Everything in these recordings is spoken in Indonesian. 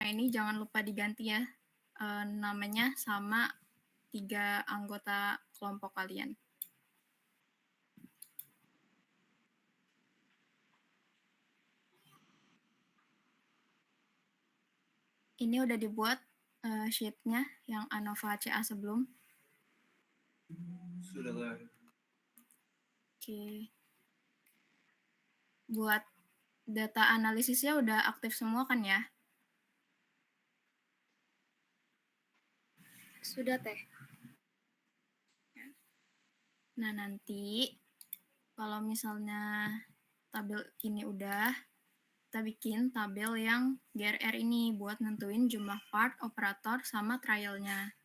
Nah, ini jangan lupa diganti ya namanya sama 3 anggota kelompok kalian. Ini udah dibuat sheet-nya yang ANOVA CA sebelum. Sudah lah. Oke. Buat data analisisnya udah aktif semua kan ya? Sudah, Teh. Nah, nanti kalau misalnya tabel ini udah, kita bikin tabel yang GRR ini buat nentuin jumlah part, operator, sama trialnya.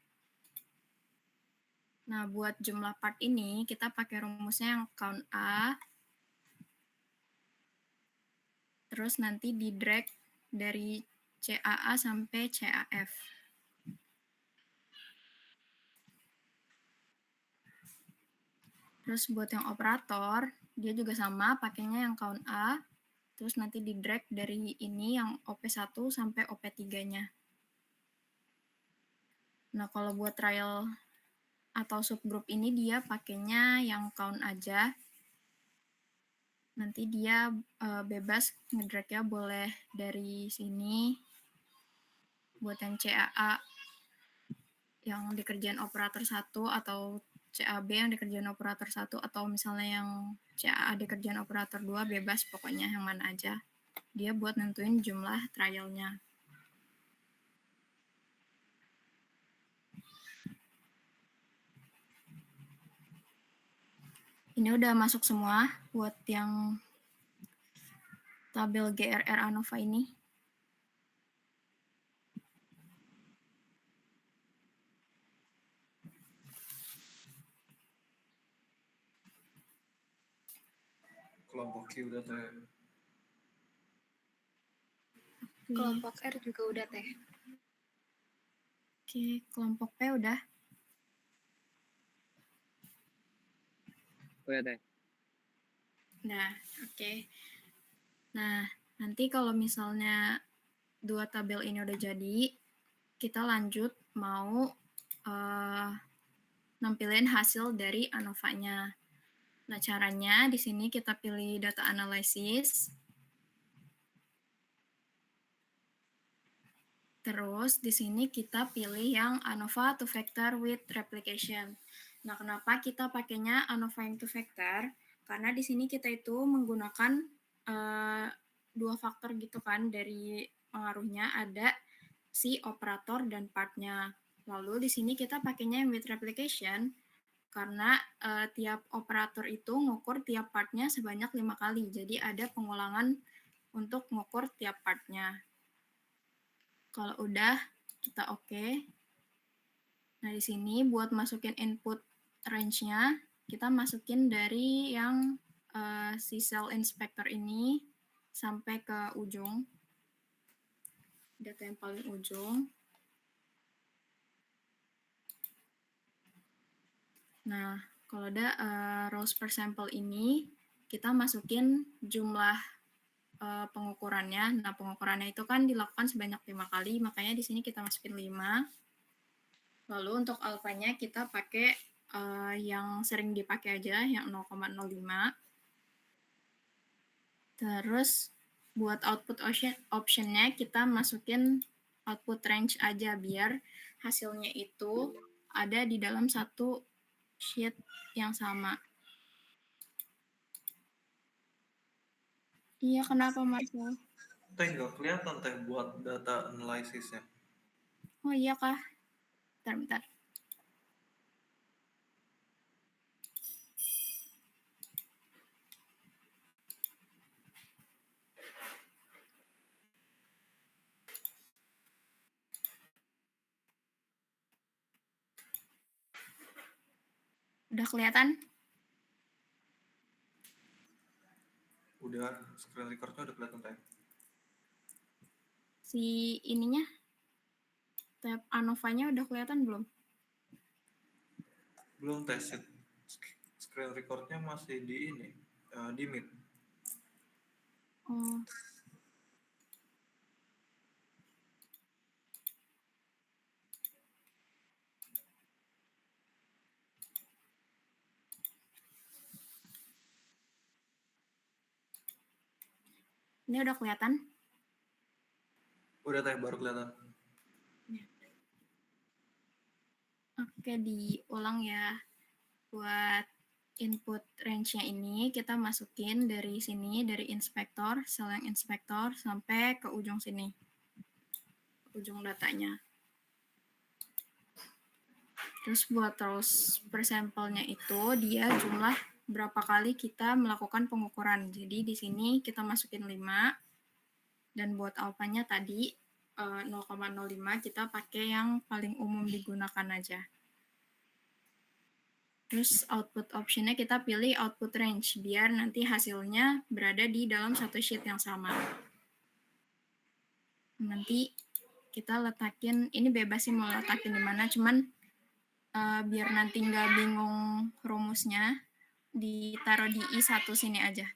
Nah, buat jumlah part ini, kita pakai rumusnya yang count A, terus nanti di drag dari CAA sampai CAF. Terus buat yang operator, dia juga sama, pakainya yang count A, terus nanti di drag dari ini yang OP1 sampai OP3-nya. Nah, kalau buat trial atau subgroup ini dia pakainya yang count aja. Nanti dia bebas ngedrag-nya, boleh dari sini. Buat yang CAA yang dikerjain operator 1 atau CAB yang dikerjain operator 1 atau misalnya yang CAA dikerjain operator 2, bebas pokoknya yang mana aja. Dia buat nentuin jumlah trialnya. Ini udah masuk semua buat yang tabel GRR ANOVA ini. Kelompok Q udah, Teh. Kelompok R juga udah, Teh. Oke, kelompok P udah. Udah, Teh. Nah, oke. Nah, nanti kalau misalnya 2 tabel ini udah jadi, kita lanjut mau nampilin hasil dari ANOVA-nya. Nah, caranya di sini kita pilih data analysis. Terus di sini kita pilih yang ANOVA two factor with replication. Nah, kenapa kita pakainya ANOVA yang two factor? Karena di sini kita itu menggunakan 2 faktor gitu kan, dari pengaruhnya ada si operator dan partnya. Lalu di sini kita pakainya yang with replication karena tiap operator itu ngukur tiap partnya sebanyak 5 kali. Jadi ada pengulangan untuk ngukur tiap partnya. Kalau udah, kita oke. Nah, di sini buat masukin input range-nya, kita masukin dari yang si cell inspector ini sampai ke ujung. Data yang paling ujung. Nah, kalau ada rows per sample ini, kita masukin jumlah pengukurannya. Nah, pengukurannya itu kan dilakukan sebanyak 5 kali, makanya di sini kita masukin 5. Lalu untuk alfanya kita pakai yang sering dipakai aja, yang 0,05. Terus buat output option-nya kita masukin output range aja biar hasilnya itu ada di dalam satu sheet yang sama. Iya, kenapa Marcel? Teh nggak kelihatan, Teh, buat data analisisnya. Oh iya kah? Bentar. Udah kelihatan? Udah, screen record-nya udah kelihatan, Teh. Si ininya, tab ANOVA-nya udah kelihatan belum? Belum, Teh. Screen record-nya masih di ini, di mid. Oh. Ini udah kelihatan? Udah teh, baru kelihatan. Oke, diulang ya. Buat input range-nya ini kita masukin dari sini, dari inspektor, sel yang inspektor, sampai ke ujung sini, ujung datanya. Terus buat rows per sampelnya itu dia jumlah berapa kali kita melakukan pengukuran. Jadi di sini kita masukin 5, dan buat alfanya tadi 0,05 kita pakai yang paling umum digunakan aja. Terus output optionnya kita pilih output range, biar nanti hasilnya berada di dalam satu sheet yang sama. Nanti kita letakin, ini bebas sih mau letakin di mana, cuman biar nanti nggak bingung rumusnya, ditaruh di I1 sini aja.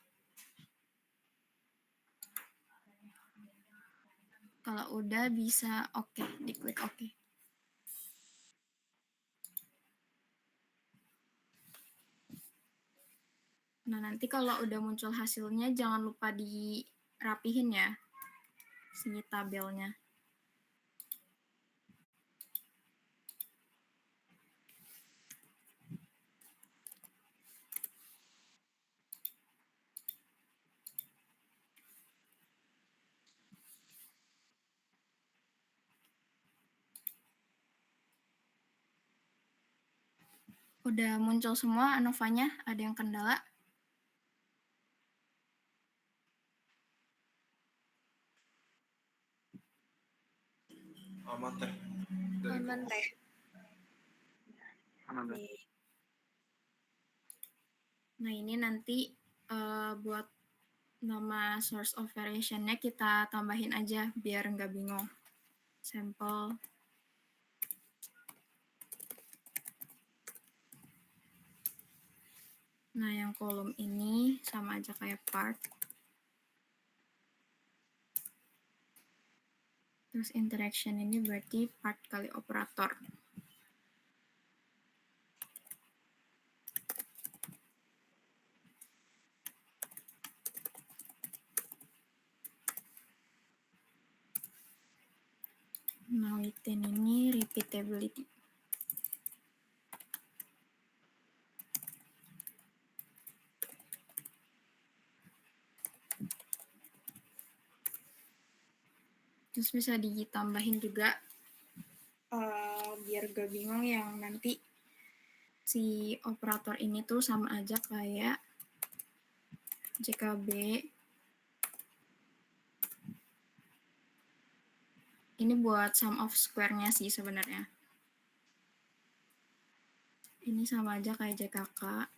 Kalau udah bisa oke, diklik oke. Nah, nanti kalau udah muncul hasilnya jangan lupa dirapihin ya, si tabelnya. Udah muncul semua ANOVA-nya, ada yang kendala? Aman teh. Aman teh. Aman teh. Nah, ini nanti buat nama source of variation-nya kita tambahin aja biar nggak bingung. Sampel. Nah, yang kolom ini sama aja kayak part. Terus interaction ini berarti part kali operator. Nah, within ini repeatability. Terus bisa ditambahin juga biar gak bingung yang nanti si operator ini tuh sama aja kayak JKB. Ini buat sum of square-nya sih sebenarnya. Ini sama aja kayak JKK.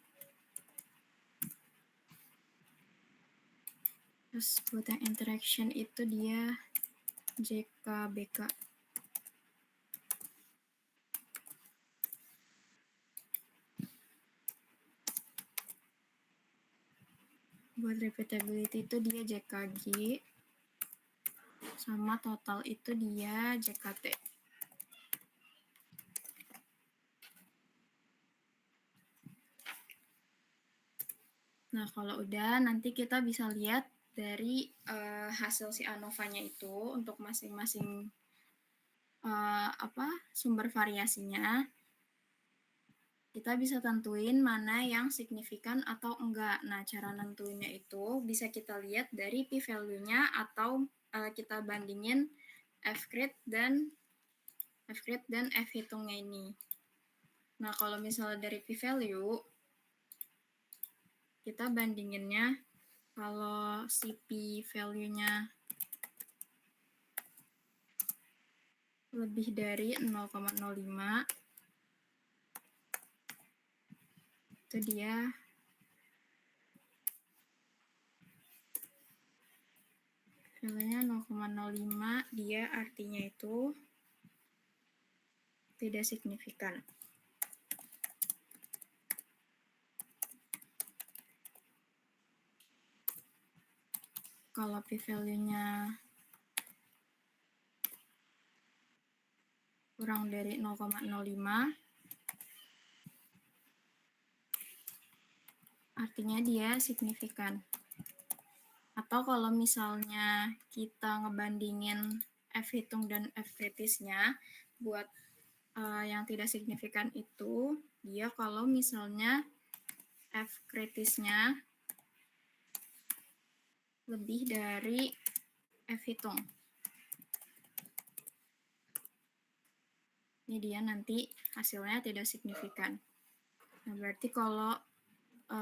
Terus buat yang interaction itu dia JKBK. Buat repeatability itu dia JKG. Sama total itu dia JKT. Nah, kalau udah nanti kita bisa lihat dari hasil si ANOVA-nya itu untuk masing-masing sumber variasinya. Kita bisa tentuin mana yang signifikan atau enggak. Nah, cara nentuinnya itu bisa kita lihat dari p-value-nya atau kita bandingin f-grade dan f-hitungnya ini. Nah, kalau misalnya dari p-value, kita bandinginnya kalau si p-value-nya lebih dari 0,05, itu dia value-nya 0,05, dia artinya itu tidak signifikan. Kalau p-value-nya kurang dari 0,05, artinya dia signifikan. Atau kalau misalnya kita ngebandingin F hitung dan F kritisnya, buat yang tidak signifikan itu, dia kalau misalnya F kritisnya lebih dari F hitung. Ini dia nanti hasilnya tidak signifikan. Nah, berarti kalau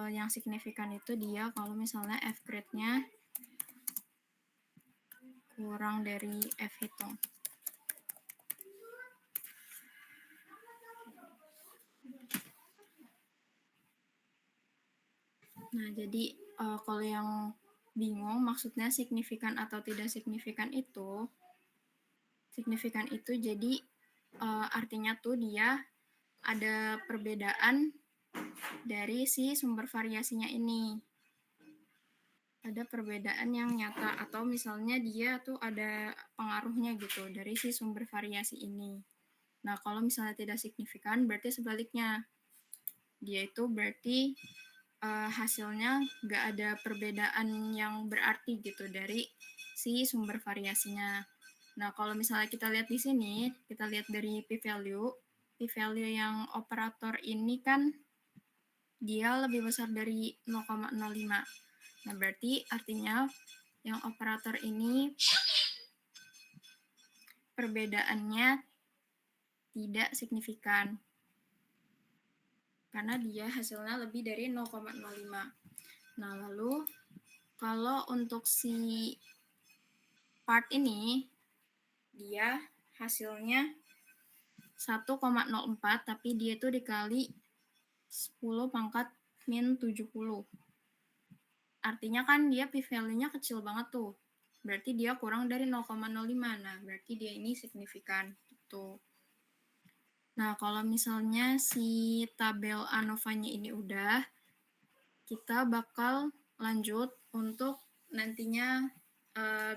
yang signifikan itu dia kalau misalnya F grade-nya kurang dari F hitung. Nah, jadi kalau yang bingung maksudnya signifikan atau tidak signifikan itu jadi artinya tuh dia ada perbedaan dari si sumber variasinya ini. Ada perbedaan yang nyata atau misalnya dia tuh ada pengaruhnya gitu dari si sumber variasi ini. Nah, kalau misalnya tidak signifikan berarti sebaliknya. Dia itu berarti hasilnya nggak ada perbedaan yang berarti gitu dari si sumber variasinya. Nah, kalau misalnya kita lihat di sini, kita lihat dari p-value yang operator ini kan dia lebih besar dari 0,05. Nah, berarti artinya yang operator ini perbedaannya tidak signifikan. Karena dia hasilnya lebih dari 0,05. Nah, lalu kalau untuk si part ini, dia hasilnya 1,04, tapi dia itu dikali 10 pangkat min 70. Artinya kan dia p-value-nya kecil banget tuh. Berarti dia kurang dari 0,05. Nah, berarti dia ini signifikan. Gitu. Nah, kalau misalnya si tabel ANOVA-nya ini udah, kita bakal lanjut untuk nantinya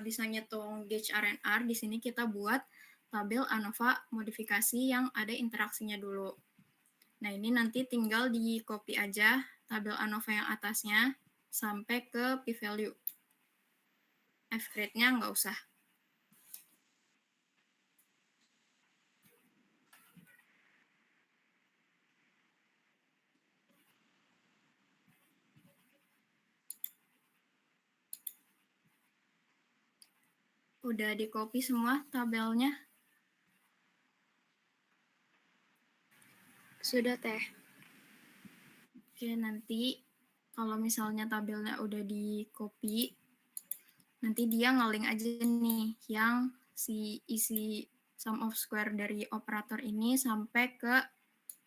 bisa ngitung gauge RNR. Di sini kita buat tabel ANOVA modifikasi yang ada interaksinya dulu. Nah, ini nanti tinggal di copy aja tabel ANOVA yang atasnya sampai ke p-value. F grade-nya nggak usah. Udah di copy semua tabelnya? Sudah, Teh. Oke, nanti kalau misalnya tabelnya udah di copy, nanti dia nge-link aja nih yang si isi sum of square dari operator ini sampai ke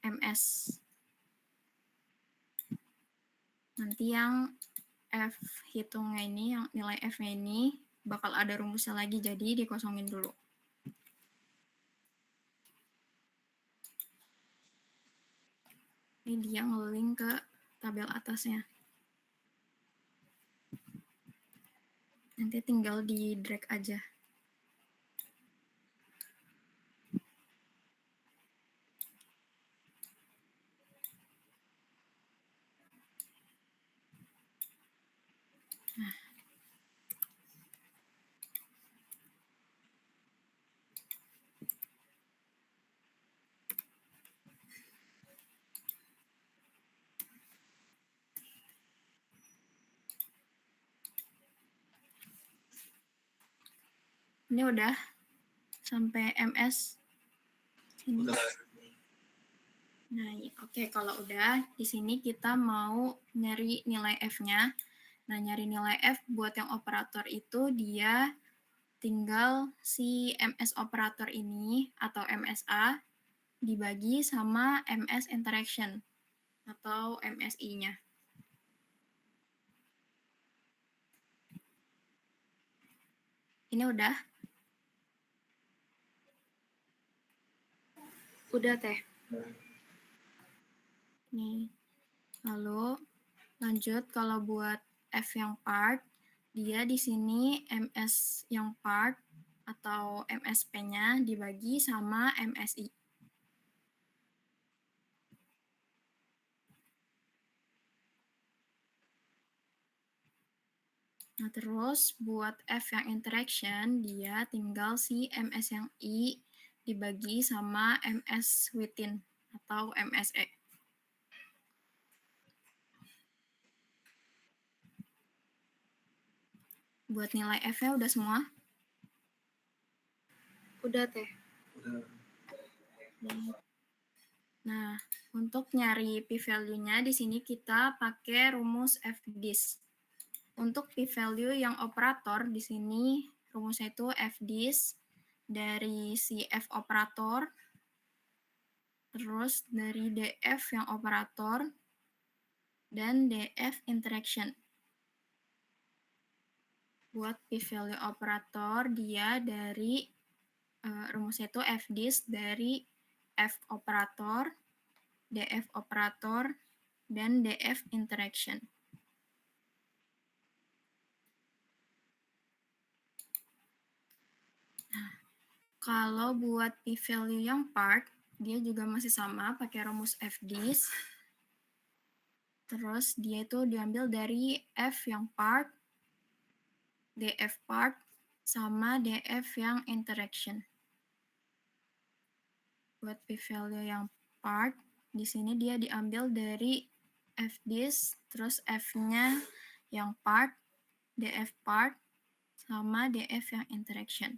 MS. Nanti yang F hitungnya ini, yang nilai F-nya ini bakal ada rumusnya lagi, jadi dikosongin dulu. Ini dia nge-link ke tabel atasnya. Nanti tinggal di drag aja. Nah. Ini udah sampai MS. Sini. Udah. Nah, oke, kalau udah, di sini kita mau nyari nilai F-nya. Nah, nyari nilai F buat yang operator itu dia tinggal si MS operator ini atau MSA dibagi sama MS interaction atau MSI-nya. Ini udah? Udah, Teh. Nih. Lalu lanjut kalau buat F yang part, dia di sini MS yang part atau MSP-nya dibagi sama MSI. Nah, terus buat F yang interaction, dia tinggal si MS yang I dibagi sama MS within atau MSE. Buat nilai F-nya udah semua? Udah, Teh. Udah. Nah, untuk nyari p-value-nya di sini kita pakai rumus FDIS. Untuk p-value yang operator di sini rumusnya itu FDIS dari si F operator, terus dari DF yang operator, dan DF interaction. Buat p-value operator dia dari rumusnya itu FDIS dari F operator, DF operator, dan DF interaction. Nah, kalau buat p-value yang part, dia juga masih sama pakai rumus FDIS. Terus dia itu diambil dari F yang part, DF part, sama DF yang interaction. Buat p-value yang part, di sini dia diambil dari FDIS, terus F-nya yang part, DF part, sama DF yang interaction.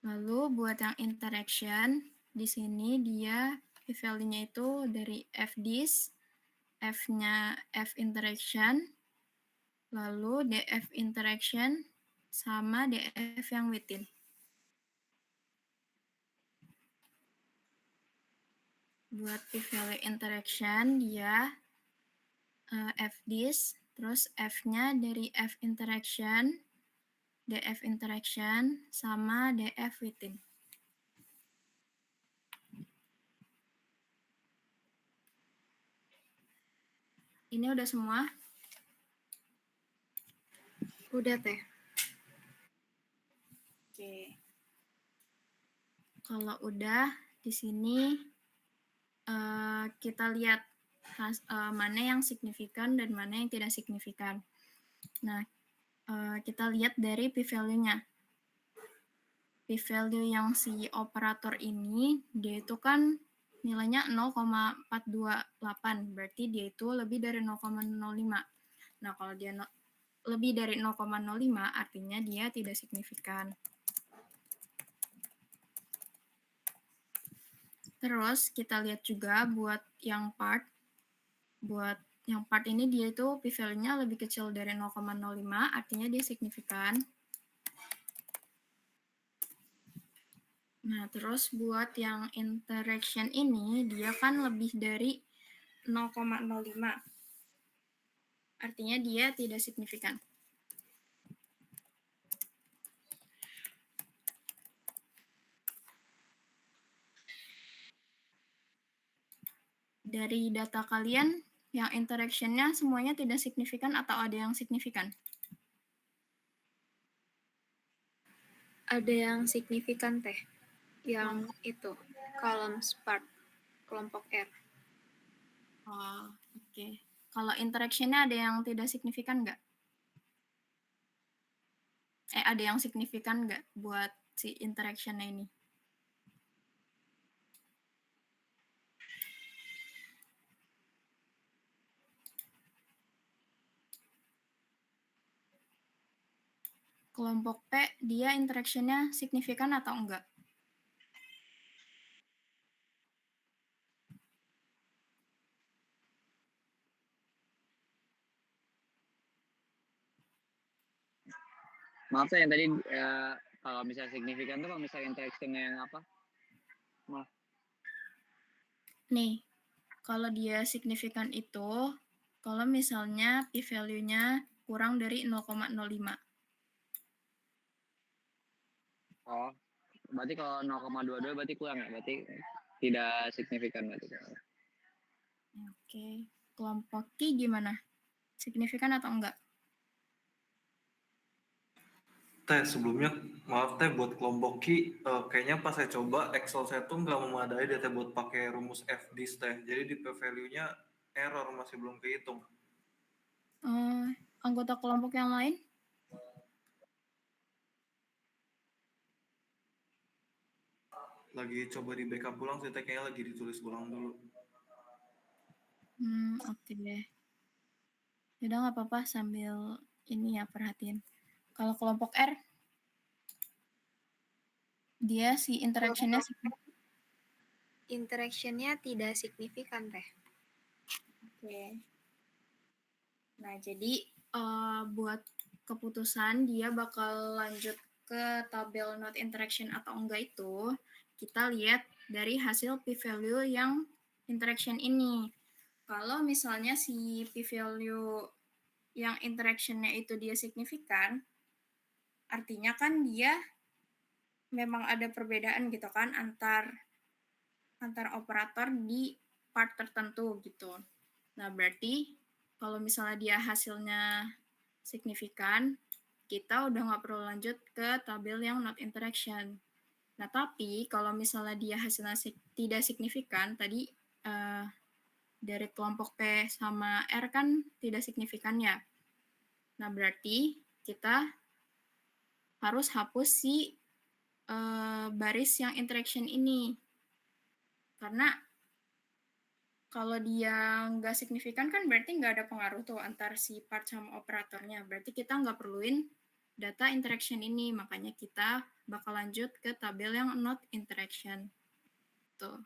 Lalu buat yang interaction, di sini dia p-value-nya itu dari FDIS, F-nya F interaction, lalu DF interaction, sama DF yang within. Buat p-value interaction, dia FDIS, terus F-nya dari F interaction, DF interaction, sama DF within. Ini udah semua? Udah, Teh. Oke. Kalau udah, di sini kita lihat mana yang signifikan dan mana yang tidak signifikan. Nah, kita lihat dari p-value-nya. P-value yang si operator ini, dia itu kan nilainya 0,428, berarti dia itu lebih dari 0,05. Nah, kalau dia lebih dari 0,05, artinya dia tidak signifikan. Terus kita lihat juga buat yang part. Buat yang part ini dia itu p-value-nya lebih kecil dari 0,05, artinya dia signifikan. Nah, terus buat yang interaction ini, dia kan lebih dari 0,05. Artinya dia tidak signifikan. Dari data kalian, yang interaction-nya semuanya tidak signifikan atau ada yang signifikan? Ada yang signifikan, Teh. Yang itu, column part, kelompok R. Oh, oke. Kalau interaction-nya ada yang tidak signifikan nggak? Ada yang signifikan nggak buat si interaction-nya ini? Kelompok P, dia interaction-nya signifikan atau enggak? Maaf saya yang tadi kalau misalnya signifikan tuh kalau misalnya interaction-nya yang apa? Maaf. Nih, kalau dia signifikan itu, kalau misalnya p-value-nya kurang dari 0,05. Oh, berarti kalau 0,22 berarti kurang ya? Berarti tidak signifikan berarti. Oke, kelompok Q gimana? Signifikan atau enggak? Teh, sebelumnya maaf Teh, buat kelompok Q, kayaknya pas saya coba Excel saya tuh nggak memadai data buat pakai rumus FDIS Teh. Jadi di p-value-nya error, masih belum kehitung. Anggota kelompok yang lain? Lagi coba di backup ulang sih, kayaknya lagi ditulis ulang dulu. Oke deh. Yaudah nggak apa-apa, sambil ini ya perhatiin. Kalau kelompok R, dia si interaction-nya Interaction-nya tidak signifikan, Teh. Oke. Nah, jadi buat keputusan dia bakal lanjut ke tabel not interaction atau enggak itu, kita lihat dari hasil p-value yang interaction ini. Kalau misalnya si p-value yang interaction-nya itu dia signifikan, artinya kan dia memang ada perbedaan gitu kan antar operator di part tertentu gitu. Nah, berarti kalau misalnya dia hasilnya signifikan, kita udah nggak perlu lanjut ke tabel yang not interaction. Nah, tapi kalau misalnya dia hasilnya tidak signifikan, tadi dari kelompok P sama R kan tidak signifikan ya. Nah, berarti kita harus hapus si baris yang interaction ini. Karena kalau dia nggak signifikan kan berarti nggak ada pengaruh tuh antar si part sama operatornya. Berarti kita nggak perluin data interaction ini. Makanya kita bakal lanjut ke tabel yang not interaction. Tuh.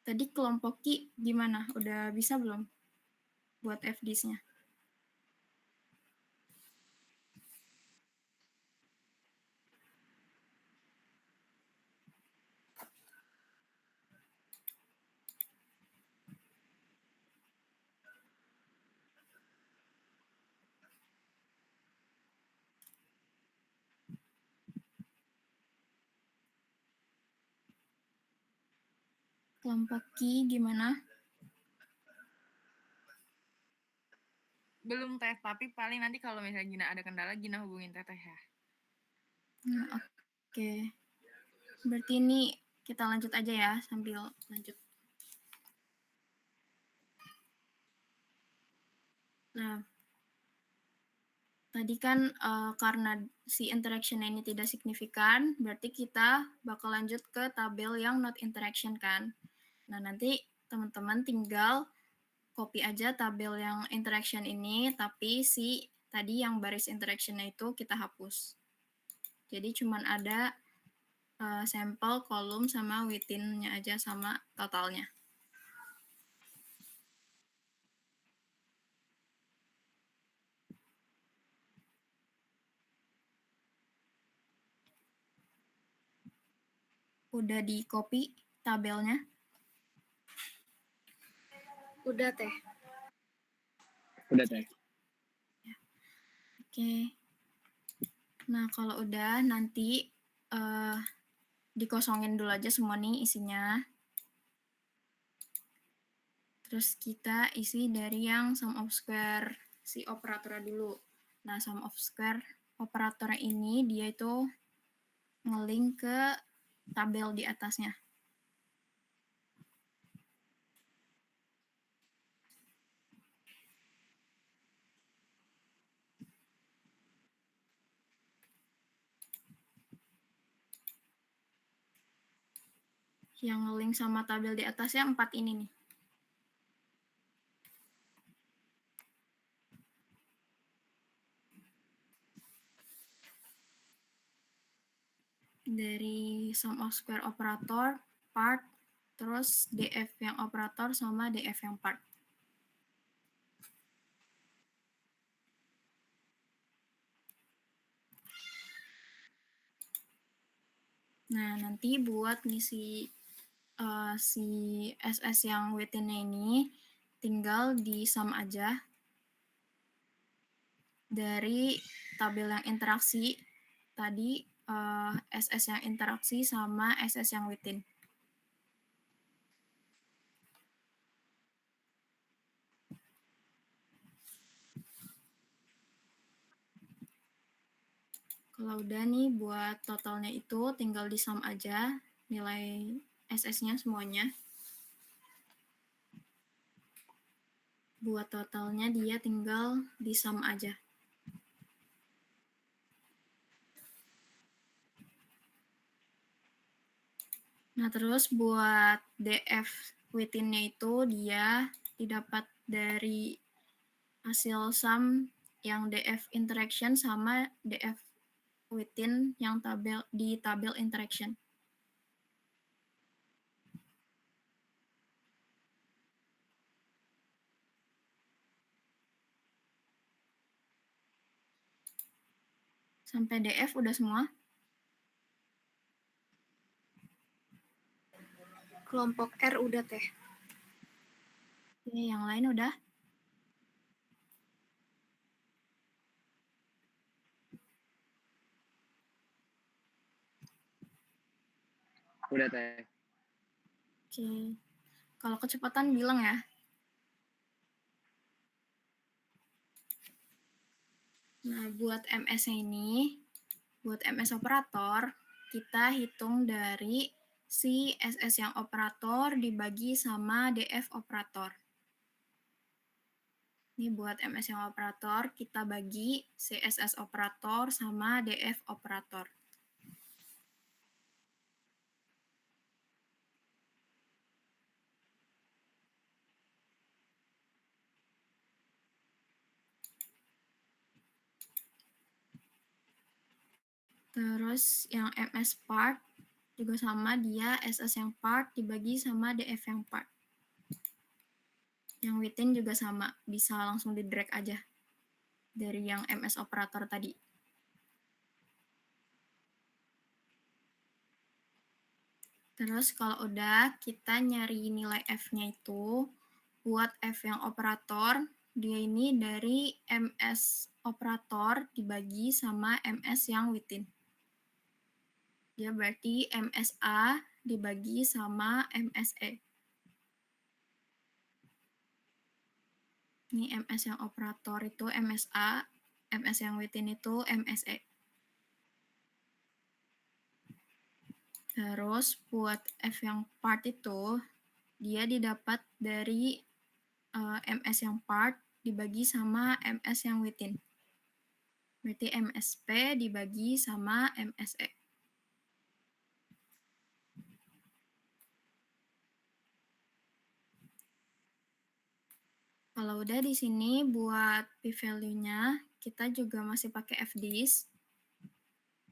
Tadi kelompok Q gimana? Udah bisa belum buat FDs-nya? Kelompok Q gimana? Belum Teh, tapi paling nanti kalau misalnya Gina ada kendala, Gina hubungin Teteh ya. Oke. Berarti ini kita lanjut aja ya sambil lanjut. Nah, tadi kan karena si interaction ini tidak signifikan, berarti kita bakal lanjut ke tabel yang not interaction kan. Nah, nanti teman-teman tinggal copy aja tabel yang interaction ini, tapi si tadi yang baris interaction-nya itu kita hapus. Jadi cuman ada sampel, kolom, sama within-nya aja sama totalnya. Udah di copy tabelnya? Udah, Teh. Udah, Teh. Oke. Nah, kalau udah nanti dikosongin dulu aja semua nih isinya. Terus kita isi dari yang sum of square si operatornya dulu. Nah, sum of square operatornya ini dia itu nge-link ke tabel di atasnya. Yang nge-link sama tabel di atasnya 4 ini nih. Dari sum of square operator, part, terus df yang operator sama df yang part. Nah, nanti buat ngisi si SS yang within-nya ini tinggal di sum aja dari tabel yang interaksi tadi SS yang interaksi sama SS yang within. Kalau udah nih buat totalnya itu tinggal di sum aja nilai SS-nya semuanya. Buat totalnya dia tinggal di sum aja. Nah, terus buat DF within-nya itu dia didapat dari hasil sum yang DF interaction sama DF within yang di tabel interaction. Sampai DF udah semua? Kelompok R udah teh. Oke, yang lain udah? Udah teh. Oke. Kalau kecepatan bilang ya. Nah, buat MS ini, buat MS operator, kita hitung dari si SS yang operator dibagi sama DF operator. Ini buat MS yang operator, kita bagi CSS operator sama DF operator. Terus yang MS part juga sama, dia SS yang part dibagi sama DF yang part. Yang within juga sama, bisa langsung di drag aja dari yang MS operator tadi. Terus kalau udah, kita nyari nilai F-nya itu, buat F yang operator, dia ini dari MS operator dibagi sama MS yang within. Dia berarti MSA dibagi sama MSE. Ini MS yang operator itu MSA, MS yang within itu MSE. Terus buat F yang part itu, dia didapat dari MS yang part dibagi sama MS yang within. Berarti MSP dibagi sama MSE. Kalau udah di sini buat p-value-nya, kita juga masih pakai fdis.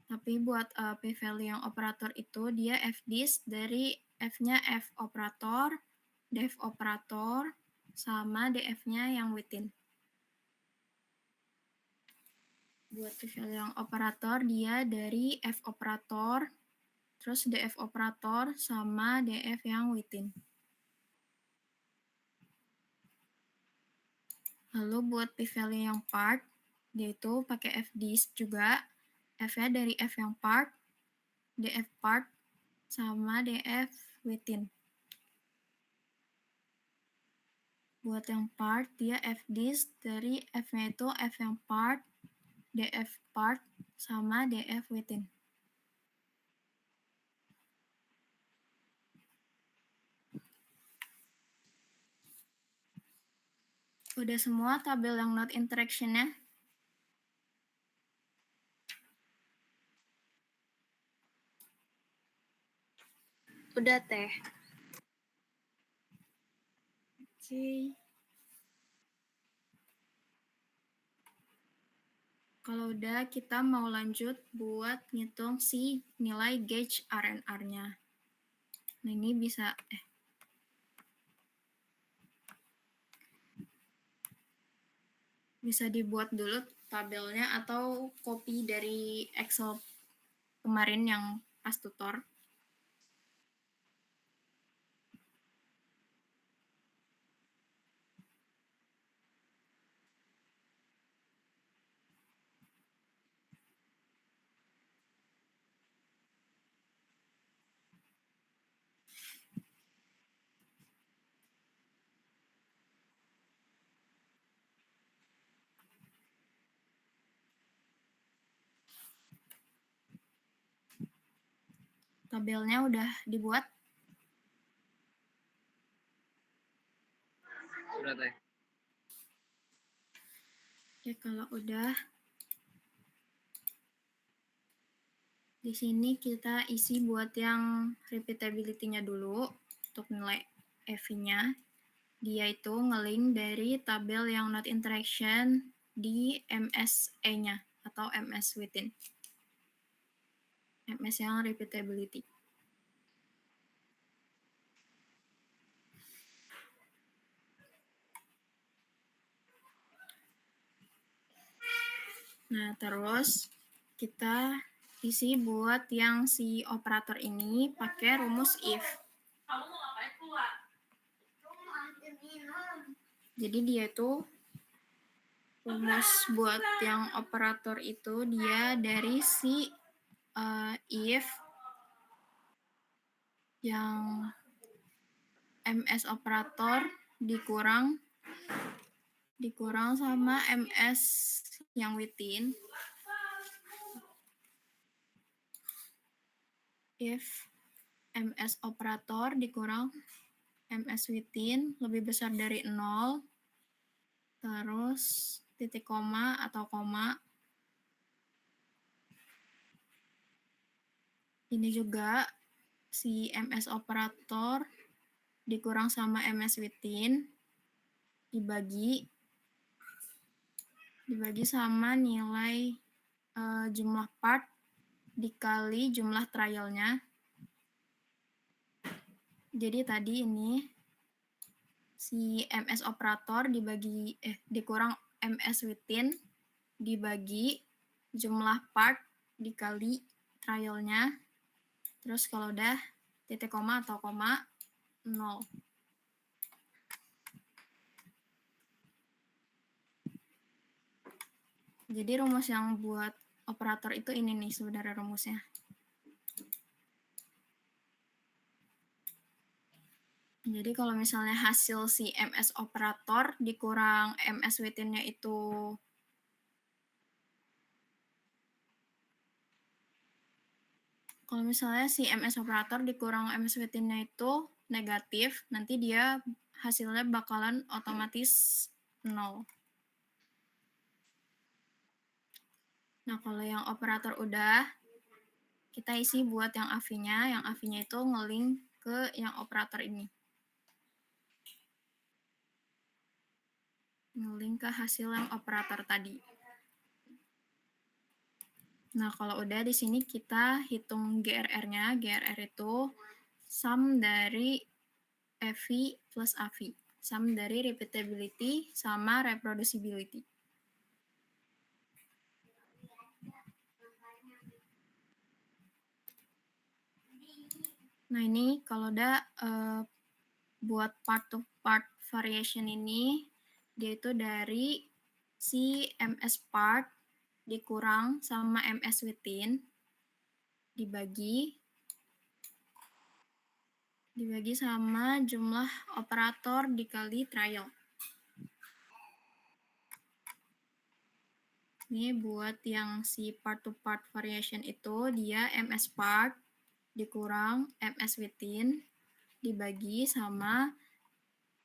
Tapi buat p-value yang operator itu, dia fdis dari F-nya F operator, def operator, sama df-nya yang within. Buat p-value yang operator, dia dari F operator, terus df operator, sama df yang within. Lalu buat p-value yang part, dia itu pakai fdis juga. F-nya dari F yang part, df part, sama df within. Buat yang part, dia fdis dari F-nya itu F yang part, df part, sama df within. Udah semua tabel yang not interaction-nya? Udah teh. Oke. Kalau udah, kita mau lanjut buat ngitung si nilai gauge RNR-nya. Nah, ini bisa dibuat dulu tabelnya atau copy dari Excel kemarin yang pas tutor. Tabelnya udah dibuat? Udah teh. Oke, kalau udah, di sini kita isi buat yang repeatability-nya dulu untuk nilai EV-nya. Dia itu ngelink dari tabel yang not interaction di MSE-nya atau MS within. MS yang repeatability. Nah, terus kita isi buat yang si operator ini pakai rumus if. Jadi dia itu rumus buat yang operator itu dia dari si if yang MS operator dikurang sama MS yang within. If MS operator dikurang MS within lebih besar dari 0, terus titik koma atau koma. Ini juga si MS operator dikurang sama MS within dibagi sama nilai jumlah part dikali jumlah trialnya. Jadi tadi ini si MS operator dikurang MS within dibagi jumlah part dikali trialnya. Terus kalau udah titik koma atau koma 0. Jadi rumus yang buat operator itu ini nih sebenarnya rumusnya. Jadi kalau misalnya hasil si MS operator dikurang MS within-nya itu kalau misalnya si MS operator dikurang MS within-nya itu negatif, nanti dia hasilnya bakalan otomatis 0. Nah, kalau yang operator udah, kita isi buat yang AV-nya. Yang AV-nya itu ngelink ke yang operator ini. Ngelink ke hasil yang operator tadi. Nah, kalau udah di sini kita hitung GRR-nya. GRR itu sum dari EV plus AV. Sum dari repeatability sama reproducibility. Nah, ini kalau udah buat part-to-part variation ini, dia itu dari si MS part dikurang sama MS within, dibagi sama jumlah operator dikali trial. Ini buat yang si part-to-part variation itu, dia MS part dikurang MS within dibagi sama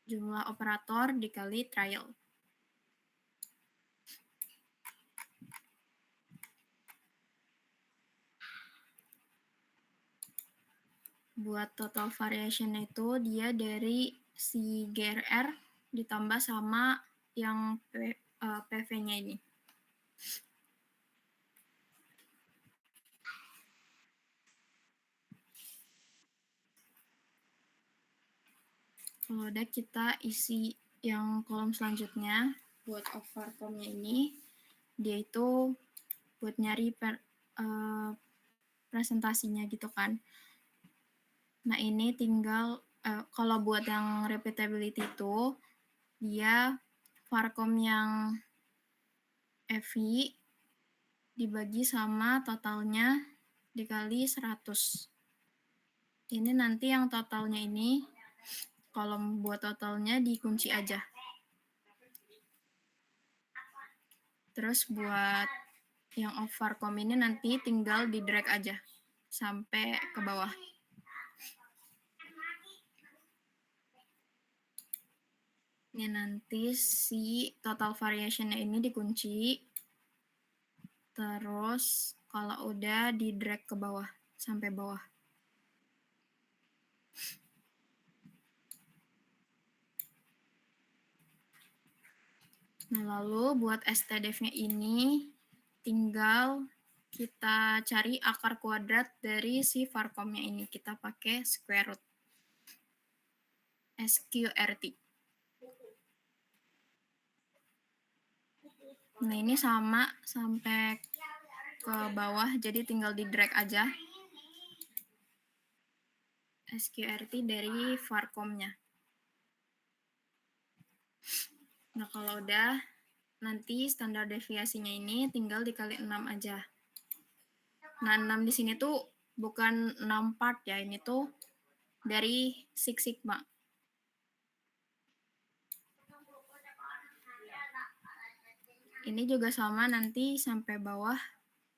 jumlah operator dikali trial. Buat total variation itu dia dari si GRR ditambah sama yang PV-nya ini. Kalau udah kita isi yang kolom selanjutnya buat overcome-nya ini, dia itu buat nyari presentasinya gitu kan. Nah, ini tinggal kalau buat yang repeatability itu dia varcom yang EV dibagi sama totalnya dikali 100. Ini nanti yang totalnya ini kolom buat totalnya dikunci aja. Terus buat yang overcome ini nanti tinggal di drag aja sampai ke bawah. Ini nanti si total variation-nya ini dikunci. Terus kalau udah di drag ke bawah, sampai bawah. Nah, lalu buat stdef-nya ini tinggal kita cari akar kuadrat dari si varcom-nya ini. Kita pakai square root. SQRT. Nah, ini sama sampai ke bawah, jadi tinggal di drag aja. SQRT dari varcom-nya. Nah, kalau udah, nanti standar deviasinya ini tinggal dikali 6 aja. Nah, 6 di sini tuh bukan 6 part ya, ini tuh dari Six Sigma. Ini juga sama, nanti sampai bawah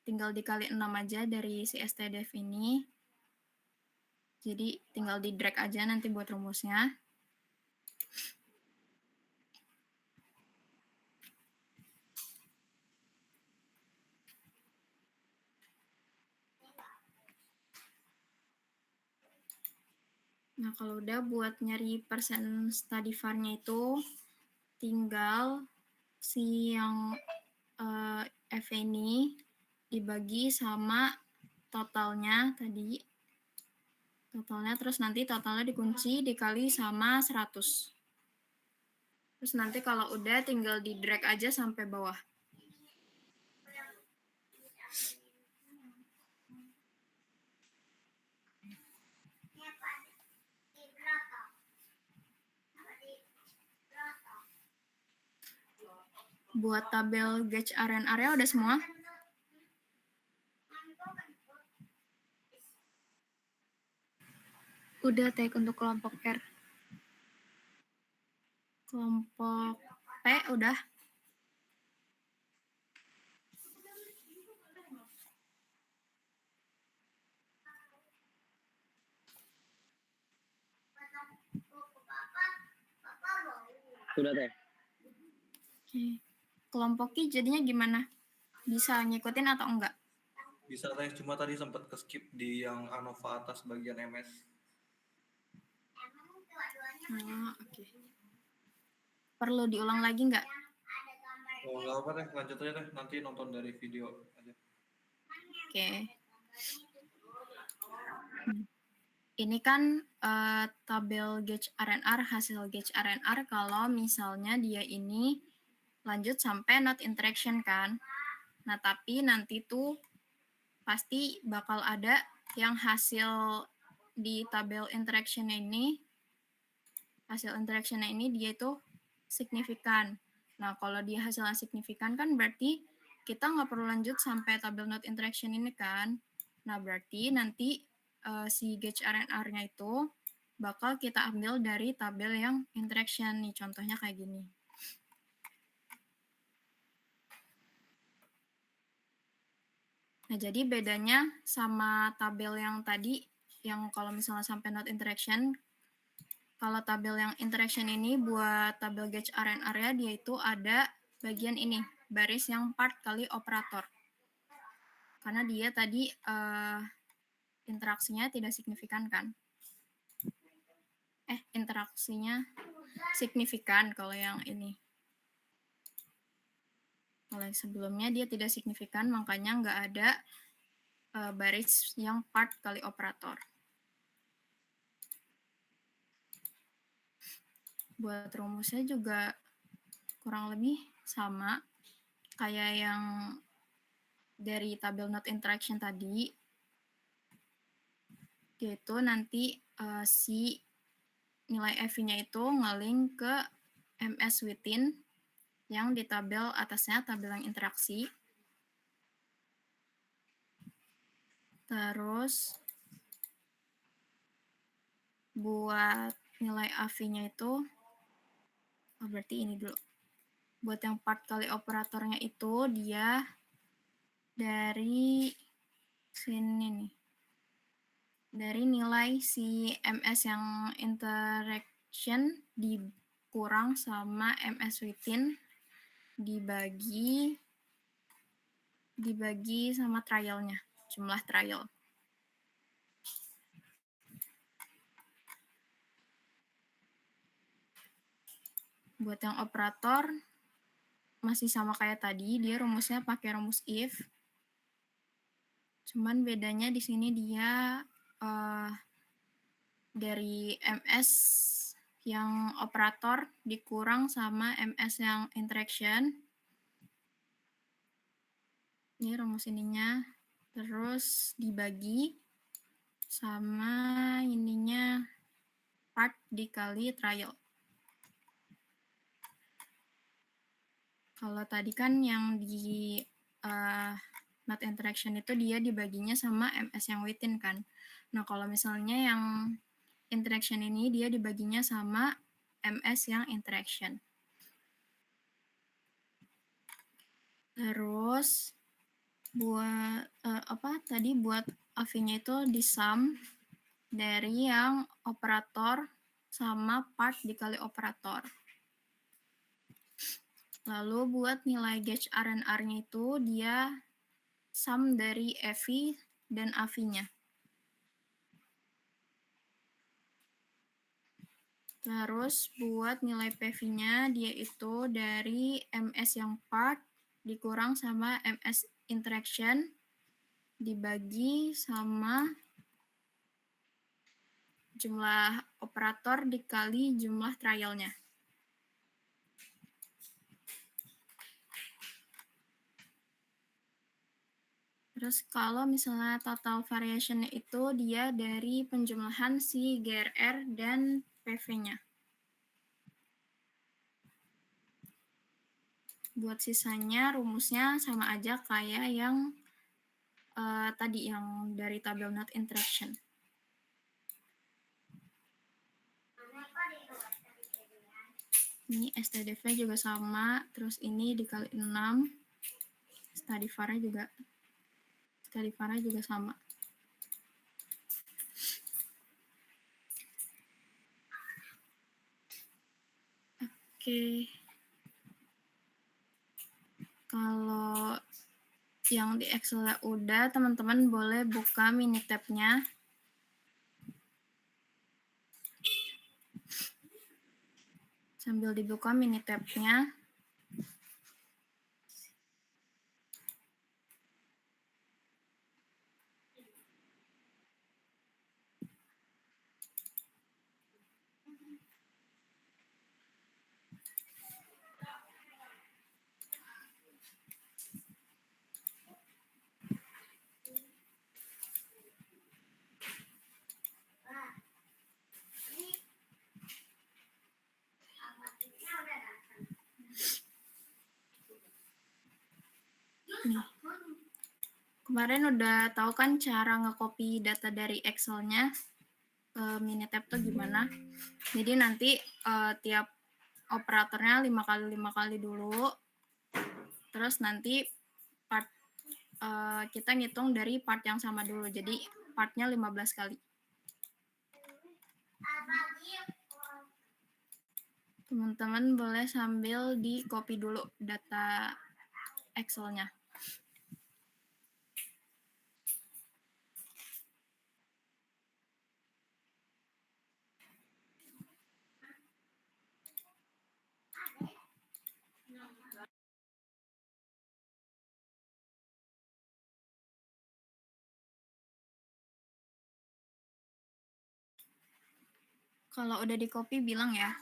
tinggal dikali 6 aja dari si stdef ini. Jadi tinggal di drag aja nanti buat rumusnya. Nah, kalau udah buat nyari persen study var-nya itu tinggal si yang F ini dibagi sama totalnya tadi. Totalnya, terus nanti totalnya dikunci dikali sama 100. Terus nanti kalau udah tinggal di drag aja sampai bawah. Buat tabel gauge area area udah semua? Udah teh untuk kelompok R. Kelompok P udah? Sudah teh. Oke. Kelompok Q jadinya gimana? Bisa ngikutin atau enggak? Bisa teh, cuma tadi sempat ke-skip di yang ANOVA atas bagian MS. Oke. Perlu diulang lagi enggak? Oh, nggak apa teh, lanjut aja teh, nanti nonton dari video aja. Oke. Ini kan tabel gauge RNR, hasil gauge RNR kalau misalnya dia ini lanjut sampai not interaction kan. Nah, tapi nanti tuh pasti bakal ada yang hasil di tabel interaction ini, hasil interaction ini dia itu signifikan. Nah, kalau dia hasilnya signifikan kan berarti kita nggak perlu lanjut sampai tabel not interaction ini kan. Nah, berarti nanti si gauge RNR-nya itu bakal kita ambil dari tabel yang interaction nih, contohnya kayak gini. Nah, jadi bedanya sama tabel yang tadi, yang kalau misalnya sampai not interaction, kalau tabel yang interaction ini buat tabel gauge RNR-nya dia itu ada bagian ini, baris yang part kali operator. Karena dia tadi interaksinya tidak signifikan kan? Interaksinya signifikan kalau yang ini. Kalau yang sebelumnya dia tidak signifikan, makanya nggak ada baris yang part kali operator. Buat rumusnya juga kurang lebih sama kayak yang dari tabel not interaction tadi, yaitu nanti si nilai F-nya itu ngelink ke MS within yang di tabel atasnya, tabel yang interaksi. Terus buat nilai AV-nya itu, berarti ini dulu. Buat yang part kali operatornya itu dia dari sini nih. Dari nilai si MS yang interaction kurang sama MS within dibagi sama trialnya, jumlah trial. Buat yang operator, masih sama kayak tadi, dia rumusnya pakai rumus if. Cuman bedanya di sini dia dari MS yang operator dikurang sama MS yang interaction. Ini rumus ininya. Terus dibagi sama ininya part dikali trial. Kalau tadi kan yang di not interaction itu dia dibaginya sama MS yang within kan. Nah kalau misalnya yang interaction ini dia dibaginya sama MS yang interaction. Terus buat buat AV-nya itu di sum dari yang operator sama part dikali operator. Lalu buat nilai gauge R&R-nya itu dia sum dari EV dan AV-nya. Terus buat nilai PV-nya dia itu dari MS yang part dikurang sama MS interaction dibagi sama jumlah operator dikali jumlah trialnya. Terus kalau misalnya total variation itu dia dari penjumlahan si GRR dan PV-nya. Buat sisanya rumusnya sama aja kayak yang tadi yang dari tabel not interaction. Ini STDV juga sama, terus ini dikali 6. Stadivarnya juga sama. Oke. Kalau yang di Excel udah, teman-teman boleh buka Minitab-nya. Sambil dibuka Minitab-nya. Nih. Kemarin udah tahu kan cara nge-copy data dari Excel-nya ke Minitab tuh gimana. Jadi nanti tiap operatornya 5 kali dulu. Terus nanti part kita ngitung dari part yang sama dulu. Jadi partnya 15 kali. Teman-teman boleh sambil di-copy dulu data Excel-nya. Kalau udah di-copy bilang ya.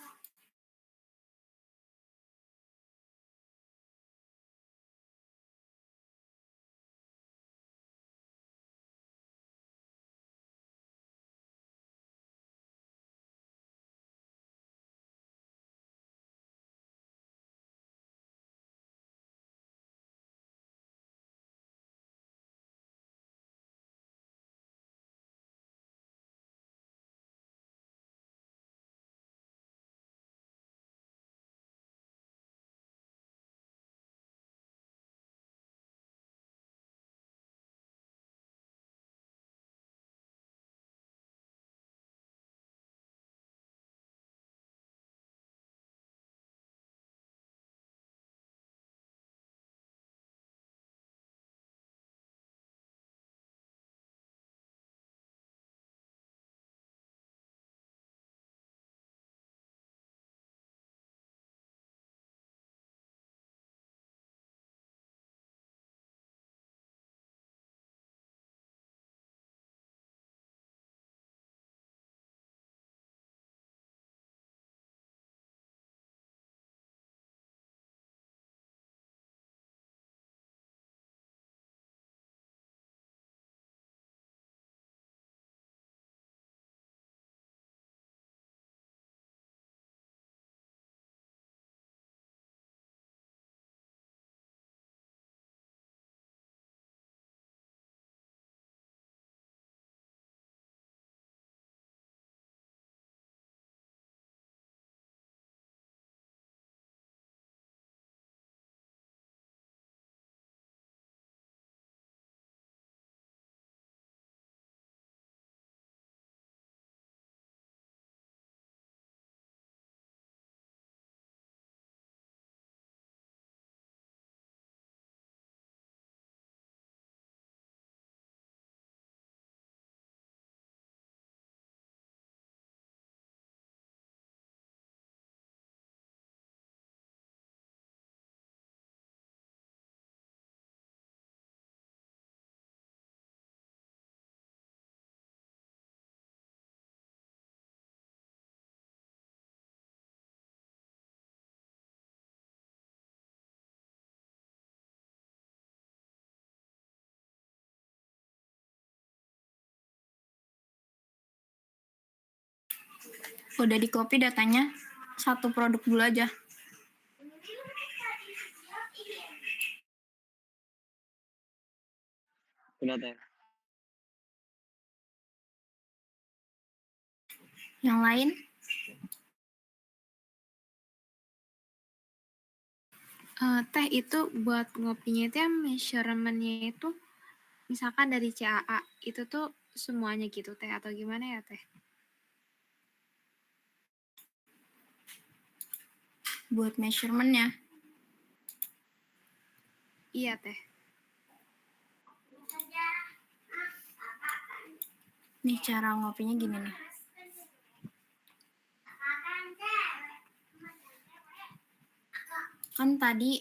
Udah di copy datanya, satu produk dulu aja. Udah teh. Yang lain? Teh itu buat ngopinya itu yang measurement-nya itu misalkan dari CAA itu tuh semuanya gitu teh atau gimana ya teh? Buat measurement-nya. Iya teh. Nih cara ngopinya gini nih. Kan tadi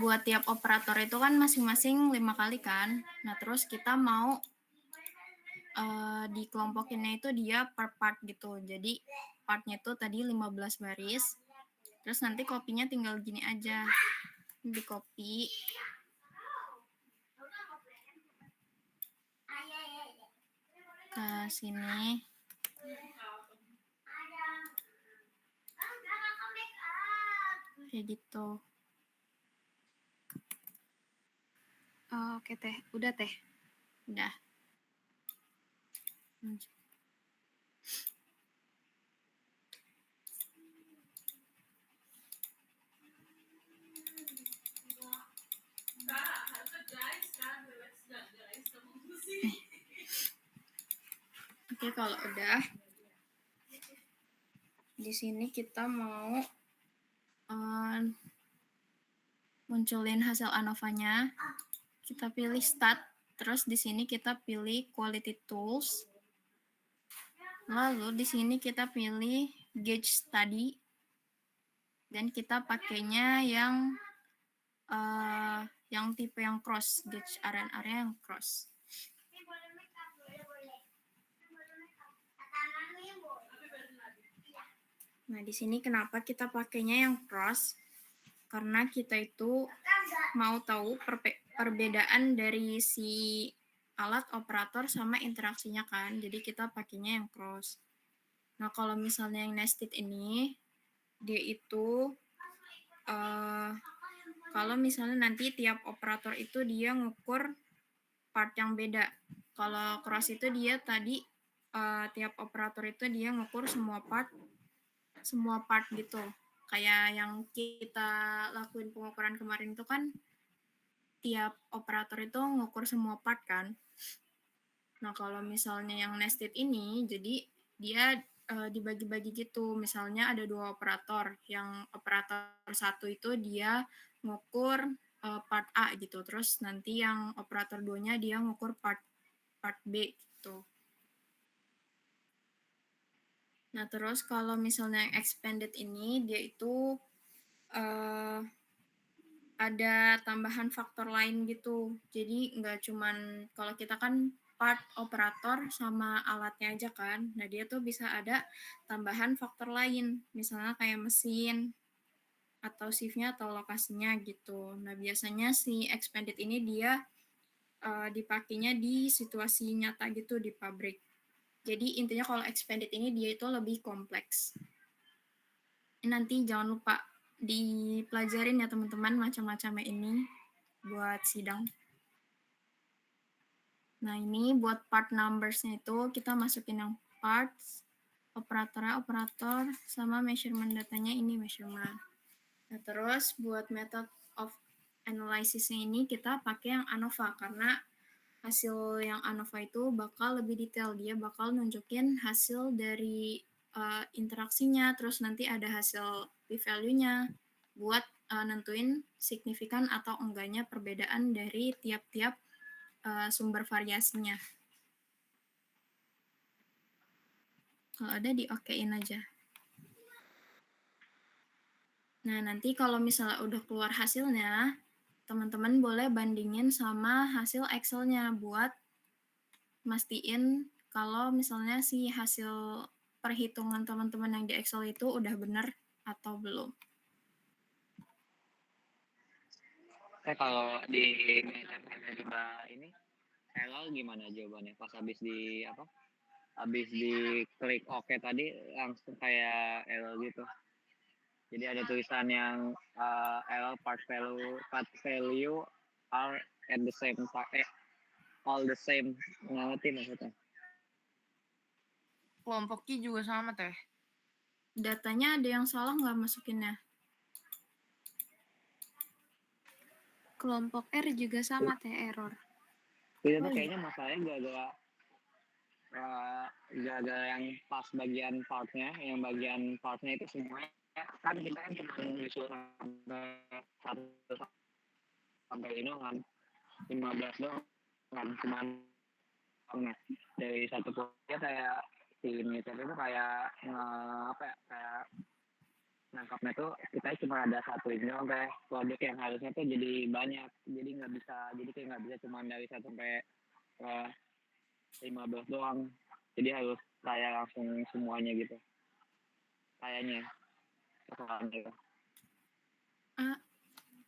buat tiap operator itu kan masing-masing 5 kali kan. Nah terus kita mau dikelompokinnya itu dia per part gitu. Jadi partnya itu tadi 15 baris. Terus nanti kopinya tinggal gini aja. Di copy. Ke sini. Kayak gitu. Oke teh, udah teh. Udah. Oke, kalau udah, di sini kita mau munculin hasil ANOVA-nya. Kita pilih Start, terus di sini kita pilih Quality Tools. Lalu di sini kita pilih Gauge Study, dan kita pakainya yang tipe yang cross, gauge area yang cross. Nah, di sini kenapa kita pakainya yang cross? Karena kita itu mau tahu perbedaan dari si alat operator sama interaksinya kan. Jadi kita pakainya yang cross. Nah, kalau misalnya yang nested ini, dia itu kalau misalnya nanti tiap operator itu dia ngukur part yang beda. Kalau cross itu dia tadi tiap operator itu dia ngukur semua part gitu. Kayak yang kita lakuin pengukuran kemarin itu kan tiap operator itu ngukur semua part kan. Nah, kalau misalnya yang nested ini, jadi dia dibagi-bagi gitu. Misalnya ada 2 operator. Yang operator 1 itu dia ngukur part A gitu. Terus nanti yang operator 2-nya dia ngukur part B gitu. Nah, terus kalau misalnya yang expanded ini, dia itu ada tambahan faktor lain gitu. Jadi nggak cuman, kalau kita kan part operator sama alatnya aja kan. Nah, dia tuh bisa ada tambahan faktor lain. Misalnya kayak mesin, atau shift-nya atau lokasinya gitu. Nah, biasanya si expanded ini dia dipakainya di situasi nyata gitu di pabrik. Jadi intinya kalau expanded ini dia itu lebih kompleks. Nanti jangan lupa dipelajarin ya teman-teman macam-macamnya ini buat sidang. Nah, ini buat part numbers-nya itu kita masukin yang parts, operator, sama measurement datanya ini measurement. Nah, terus buat method of analysis-nya ini kita pakai yang ANOVA karena hasil yang ANOVA itu bakal lebih detail. Dia bakal nunjukin hasil dari interaksinya, terus nanti ada hasil p-value-nya buat nentuin signifikan atau enggaknya perbedaan dari tiap-tiap sumber variasinya. Kalau ada di-okein aja. Nah, nanti kalau misalnya udah keluar hasilnya, teman-teman boleh bandingin sama hasil Excel-nya buat mastiin kalau misalnya si hasil perhitungan teman-teman yang di Excel itu udah benar atau belum. Kalau di manajemen ini, Helal gimana jawabannya pas habis di apa? habis diklik OK tadi langsung kayak error gitu. Jadi ada tulisan yang error part value are at the same time, all the same. Nggak ngerti maksudnya. Kelompok Q juga sama teh. Datanya ada yang salah nggak masukinnya? Kelompok R juga sama teh error. Itu Oh, iya. kayaknya masalahnya gara-gara yang pas bagian partnya, yang bagian partnya itu semuanya kan kita kan cuma disuruh sampai ini kan 15 doang kan cuma dari satu kuliah kayak si militer itu kayak apa ya, kayak nangkapnya tuh kita cuma ada satu ini doang kayak produk yang harusnya tuh jadi banyak, jadi kayak nggak bisa cuma dari 1 sampai 15 doang, jadi harus kayak langsung semuanya gitu kayaknya kesalahannya.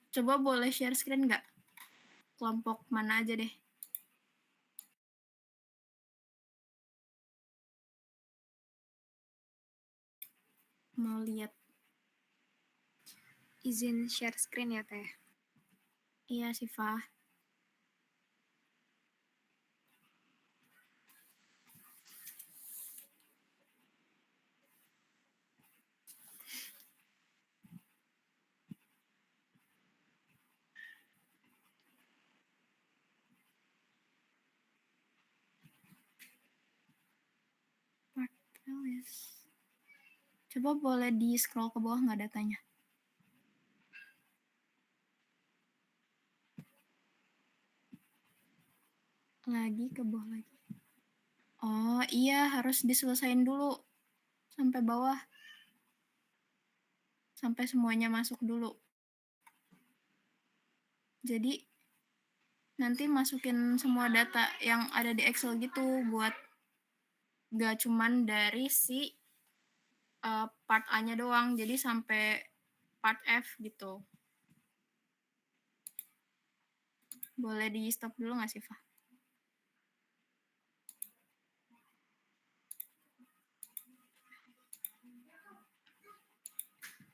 Coba boleh share screen nggak? Kelompok mana aja deh? Mau lihat. Izin share screen ya teh. Iya, Sifah. Coba boleh di scroll ke bawah nggak datanya? Lagi ke bawah lagi. Oh iya, harus diselesain dulu sampai bawah. Sampai semuanya masuk dulu. Jadi nanti masukin semua data yang ada di Excel gitu buat gak cuman dari si part A-nya doang, jadi sampai part F gitu. Boleh di stop dulu nggak sih, Fah?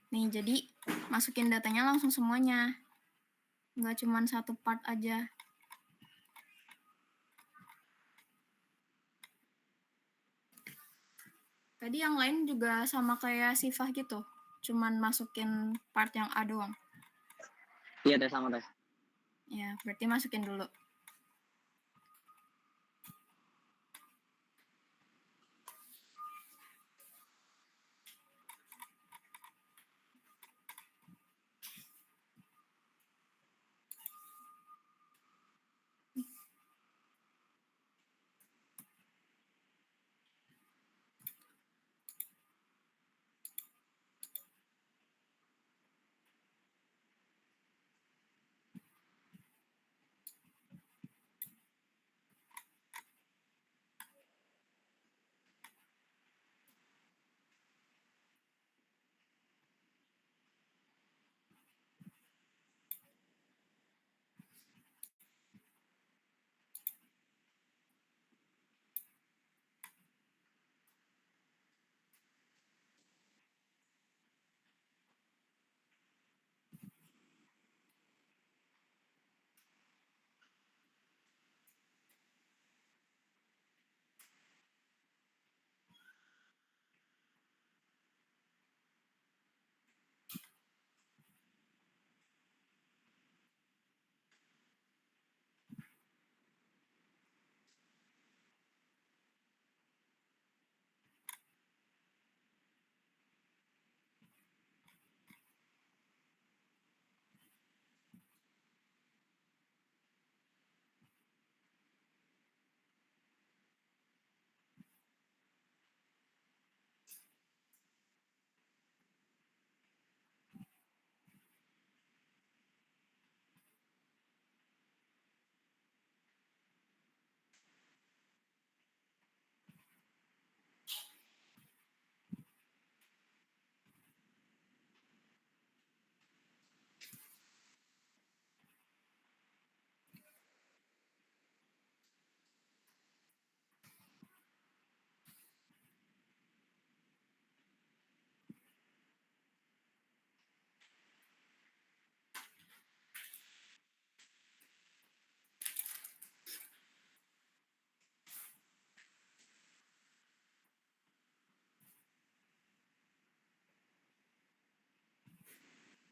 Nih, jadi masukin datanya langsung semuanya. Nggak cuma satu part aja. Tadi yang lain juga sama kayak Sifah gitu. Cuman masukin part yang A doang. Iya tes sama tes. Ya, berarti masukin dulu.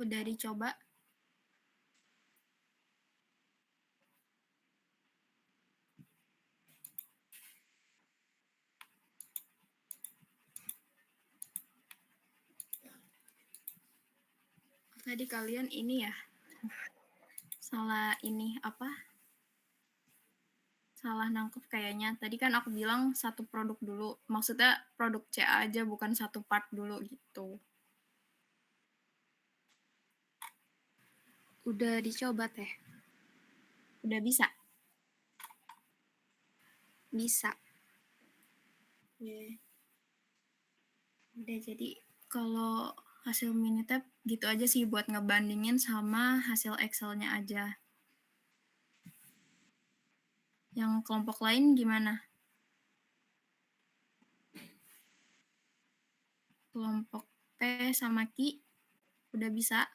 Udah dicoba? Tadi kalian ini ya, salah ini apa? Salah nangkep kayaknya. Tadi kan aku bilang satu produk dulu. Maksudnya produk CA aja, bukan satu part dulu gitu. Udah dicoba Teh? Udah bisa? Bisa. Oke. Udah, jadi kalau hasil Minitab gitu aja sih buat ngebandingin sama hasil Excel-nya aja. Yang kelompok lain gimana? Kelompok P sama Q udah bisa?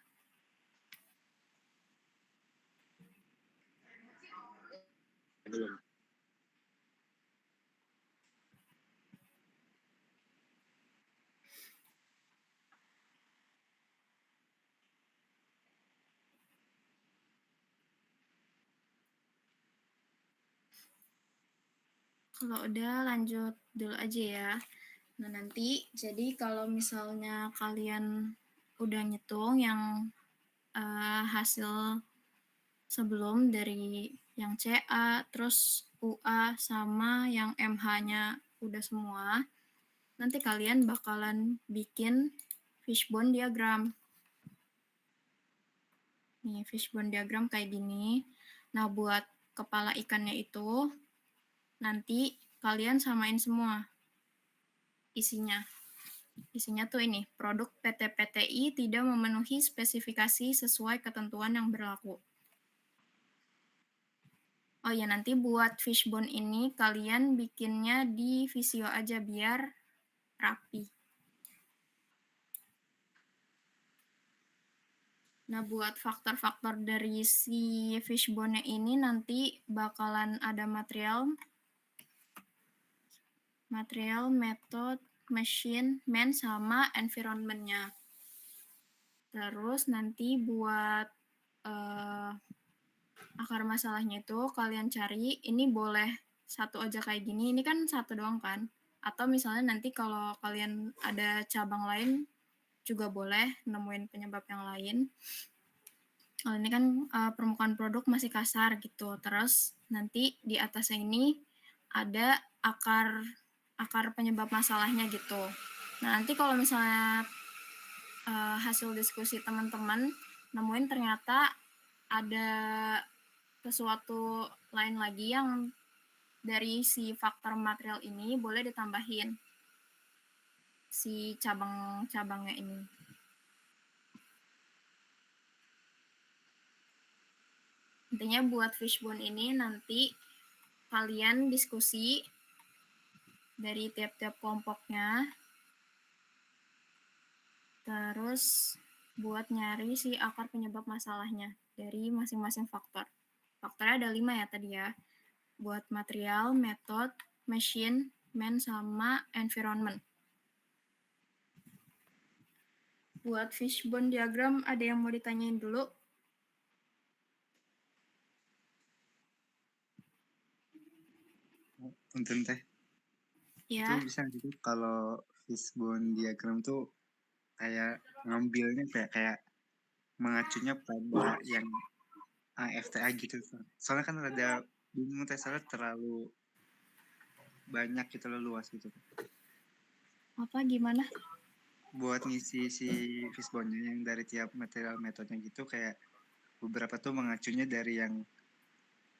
Belum. Kalau udah lanjut dulu aja ya. Nah nanti jadi kalau misalnya kalian udah ngitung yang hasil sebelum dari yang CA, terus UA sama yang MH-nya udah semua, nanti kalian bakalan bikin fishbone diagram. Nih, fishbone diagram kayak gini. Nah, buat kepala ikannya itu, nanti kalian samain semua isinya. Isinya tuh ini, produk PT PTI tidak memenuhi spesifikasi sesuai ketentuan yang berlaku. Oh ya, nanti buat fishbone ini kalian bikinnya di Visio aja biar rapi. Nah, buat faktor-faktor dari si fishbone-nya ini nanti bakalan ada material, method, machine, man, sama environment-nya. Terus nanti buat akar masalahnya itu kalian cari, ini boleh satu aja kayak gini, ini kan satu doang kan? Atau misalnya nanti kalau kalian ada cabang lain juga boleh nemuin penyebab yang lain. Kalau ini kan permukaan produk masih kasar gitu. Terus nanti di atasnya ini ada akar penyebab masalahnya gitu. Nah, nanti kalau misalnya hasil diskusi teman-teman nemuin ternyata ada sesuatu lain lagi yang dari si faktor material ini boleh ditambahin si cabang-cabangnya ini. Intinya buat fishbone ini nanti kalian diskusi dari tiap-tiap kelompoknya, terus buat nyari si akar penyebab masalahnya dari masing-masing faktor. Faktornya ada 5 ya tadi ya, buat material, method, machine, man, sama environment. Buat fishbone diagram ada yang mau ditanyain dulu? Punten Teh. Ya. Itu bisa gitu kalau fishbone diagram tuh kayak ngambilnya kayak mengacunya pada yang FTA gitu. Soalnya kan ada bingung Teh, soalnya terlalu banyak gitu, terlalu luas gitu. Apa gimana? Buat ngisi si fishbone-nya yang dari tiap material metodenya gitu, kayak beberapa tuh mengacunya dari yang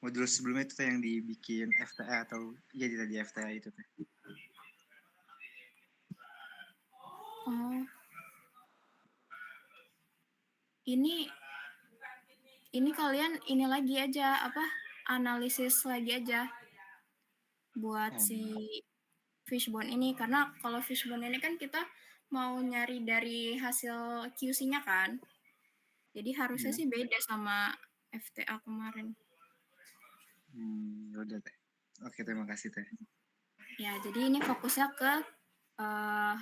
modul sebelumnya itu yang dibikin FTA atau iya di FTA itu Teh. Oh. Ini kalian ini lagi aja apa? Analisis lagi aja buat si fishbone ini, karena kalau fishbone ini kan kita mau nyari dari hasil QC-nya kan. Jadi harusnya sih beda sama FTA kemarin. Yaudah Teh. Oke, terima kasih Teh. Ya, jadi ini fokusnya ke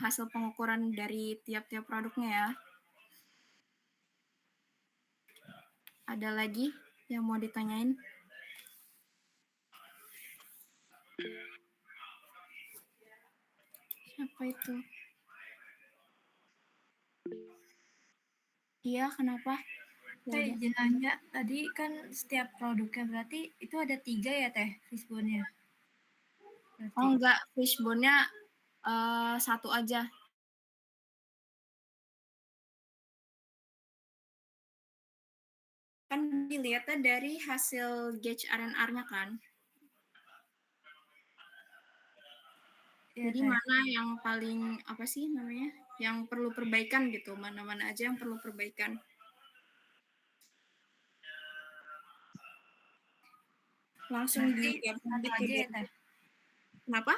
hasil pengukuran dari tiap-tiap produknya ya. Ada lagi yang mau ditanyain? Siapa itu? Iya, kenapa? Ya Teh, udah. izin nanya, tadi kan setiap produknya berarti itu ada 3 ya Teh fishbone-nya? Berarti. Oh enggak, fishbone-nya 1 aja. Kan dilihatnya dari hasil gauge R&R-nya kan. Iya, Jadi Teh. mana yang paling apa sih namanya? Yang perlu perbaikan gitu, mana-mana aja yang perlu perbaikan. Langsung Berarti digabung satu gitu aja ya biar. Teh? Kenapa?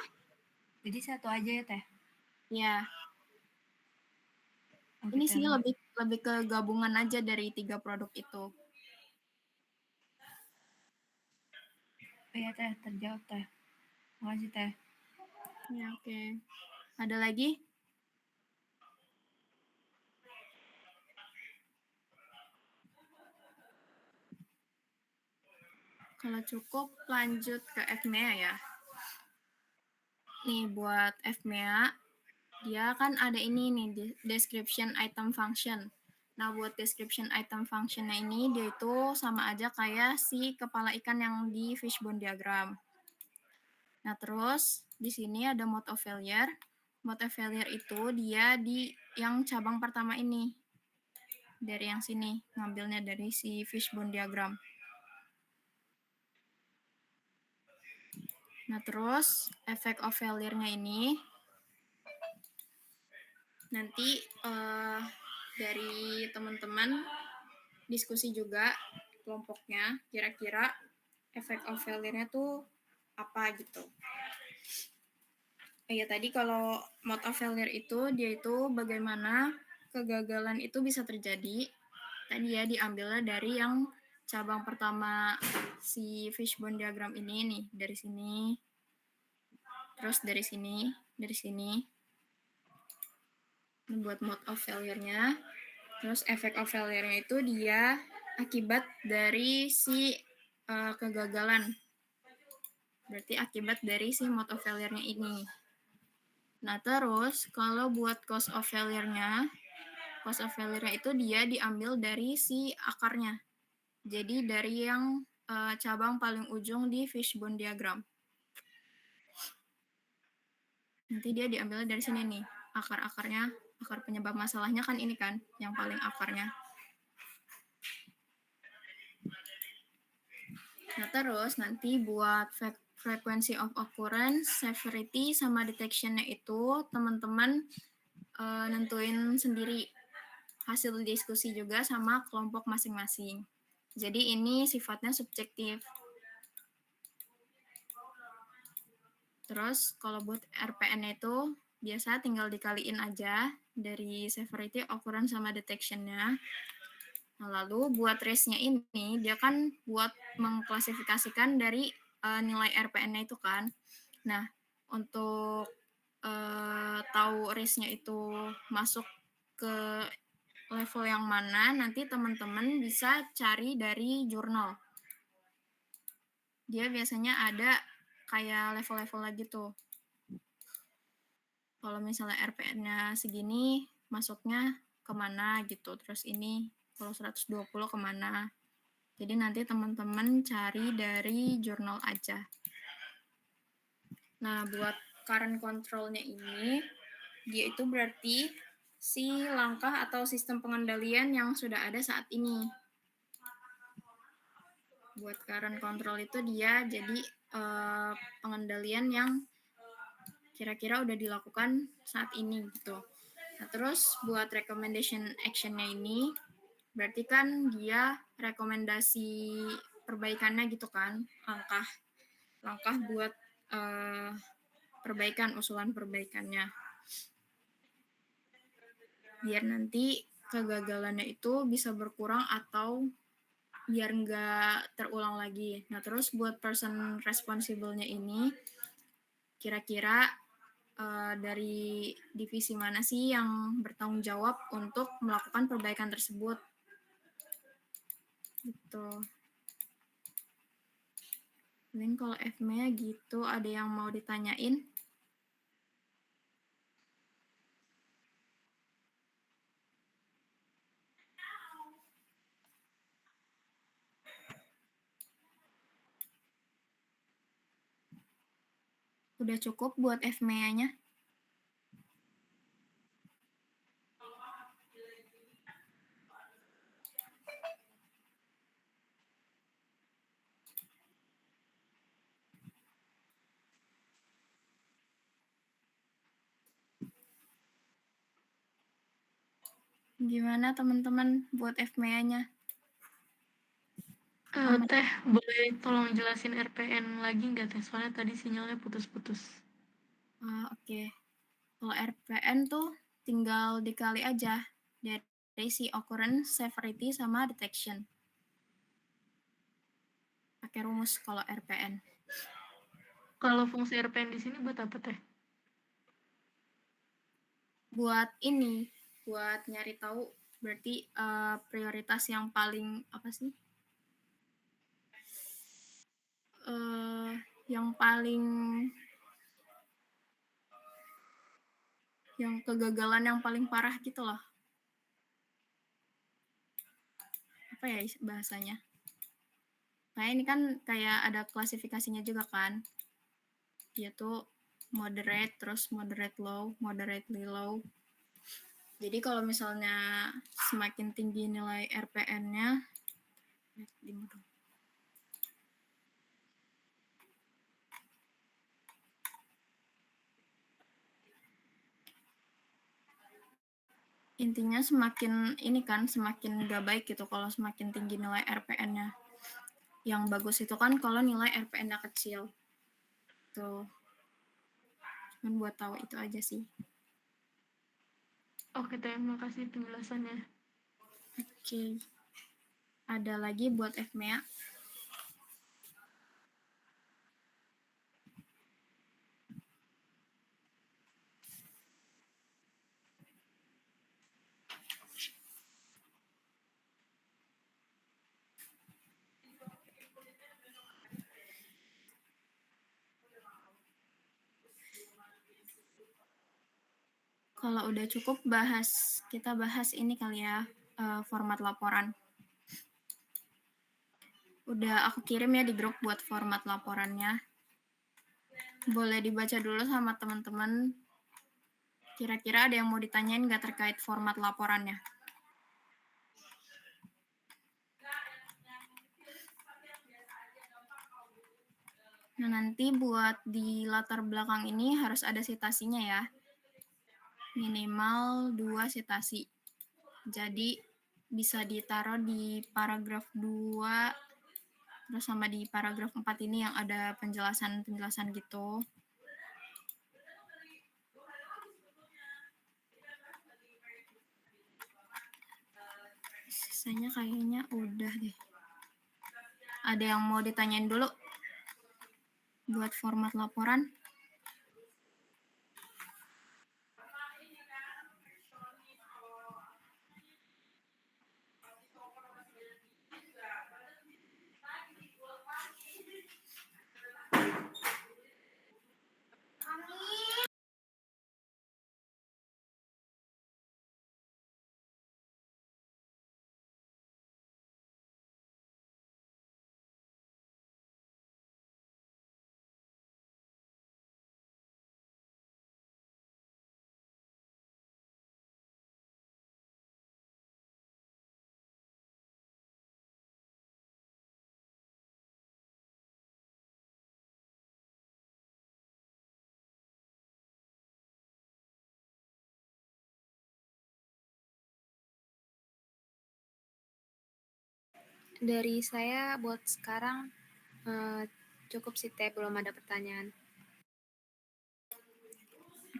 Jadi 1 aja ya Teh? Ya, Oke, ini Teh. sih lebih ke gabungan aja dari 3 produk itu. Iya Teh, terjawab Teh. Makasih Teh. Ya, oke. Ada lagi? Kalau cukup lanjut ke FMEA ya. Nih buat FMEA, dia kan ada ini nih, description item function. Nah, buat description item function-nya ini, dia itu sama aja kayak si kepala ikan yang di fishbone diagram. Nah, terus di sini ada mode of failure. Mode of failure itu dia di yang cabang pertama ini. Dari yang sini, ngambilnya dari si fishbone diagram. Nah, terus effect of failure-nya ini nanti dari teman-teman diskusi juga kelompoknya kira-kira effect of failure-nya tuh apa gitu. Ya tadi kalau mode of failure itu dia itu bagaimana kegagalan itu bisa terjadi. Tadi ya diambilnya dari yang cabang pertama si fishbone diagram ini nih, dari sini. Terus dari sini, dari sini. Ini buat mode of failure-nya. Terus effect of failure-nya itu dia akibat dari si kegagalan. Berarti akibat dari si mode of failure-nya ini. Nah, terus kalau buat cause of failure-nya itu dia diambil dari si akarnya. Jadi dari yang cabang paling ujung di fishbone diagram. Nanti dia diambil dari sini nih, akar-akarnya, akar penyebab masalahnya kan ini kan, yang paling akarnya. Nah, terus nanti buat frequency of occurrence, severity, sama detection-nya itu teman-teman nentuin sendiri hasil diskusi juga sama kelompok masing-masing. Jadi ini sifatnya subjektif. Terus kalau buat RPN itu biasa tinggal dikaliin aja dari severity, occurrence, sama detection-nya. Nah, lalu buat race-nya ini dia kan buat mengklasifikasikan dari nilai RPN-nya itu kan. Nah, untuk tahu race-nya itu masuk ke level yang mana, nanti teman-teman bisa cari dari jurnal. Dia biasanya ada kayak level-level lagi tuh. Kalau misalnya RPN-nya segini, masuknya kemana gitu. Terus ini kalau 120 kemana. Jadi nanti teman-teman cari dari jurnal aja. Nah, buat current control-nya ini, dia itu berarti si langkah atau sistem pengendalian yang sudah ada saat ini. Buat current control itu dia jadi pengendalian yang kira-kira udah dilakukan saat ini gitu. Nah, terus buat recommendation action-nya ini berarti kan dia rekomendasi perbaikannya gitu kan, langkah buat perbaikan, usulan perbaikannya. Biar nanti kegagalannya itu bisa berkurang atau biar nggak terulang lagi. Nah, terus buat person responsible-nya ini, kira-kira dari divisi mana sih yang bertanggung jawab untuk melakukan perbaikan tersebut? Gitu. Paling kalau FME gitu, ada yang mau ditanyain? Udah cukup buat FMEA-nya? Gimana teman-teman buat FMEA-nya? Teh, boleh tolong jelasin RPN lagi nggak Teh? Soalnya tadi sinyalnya putus-putus. Oke. Kalau RPN tuh tinggal dikali aja dari si occurrence, severity, sama detection. Pakai rumus kalau RPN. Kalau fungsi RPN di sini buat apa Teh? Buat ini, buat nyari tahu berarti prioritas yang paling apa sih? Yang paling yang kegagalan yang paling parah gitu loh. Apa ya bahasanya? Nah ini kan kayak ada klasifikasinya juga kan. Dia tuh moderate, terus moderate low, moderately low. Jadi kalau misalnya semakin tinggi nilai RPN-nya, intinya semakin ini kan semakin gak baik gitu kalau semakin tinggi nilai RPN-nya. Yang bagus itu kan kalau nilai RPN-nya kecil. Tuh. Cuman buat tahu itu aja sih. Oke Teh, makasih penjelasannya. Oke. Ada lagi buat FMEA? Kalau udah cukup kita bahas ini kali ya, format laporan. Udah aku kirim ya di grup buat format laporannya. Boleh dibaca dulu sama teman-teman. Kira-kira ada yang mau ditanyain nggak terkait format laporannya? Nah, nanti buat di latar belakang ini harus ada sitasinya ya. Minimal 2 sitasi. Jadi bisa ditaruh di paragraf 2 terus sama di paragraf 4 ini yang ada penjelasan-penjelasan gitu. Sisanya kayaknya udah deh. Ada yang mau ditanyain dulu buat format laporan? Dari saya buat sekarang cukup sih Teh, belum ada pertanyaan.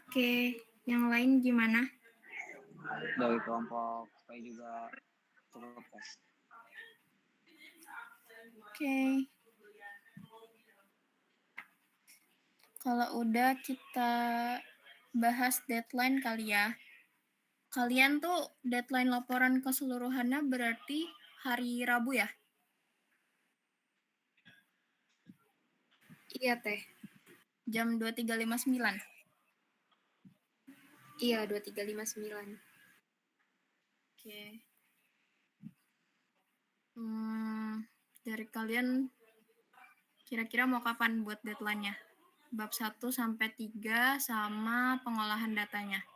Oke, yang lain gimana? Dari kelompok saya juga cukup Teh. Oke. Kalau udah kita bahas deadline kali ya. Kalian tuh deadline laporan keseluruhannya berarti hari Rabu ya? Iya, Teh. Jam 23.59. Iya, 23.59. Oke. Dari kalian kira-kira mau kapan buat deadline-nya? Bab 1 sampai 3 sama pengolahan datanya.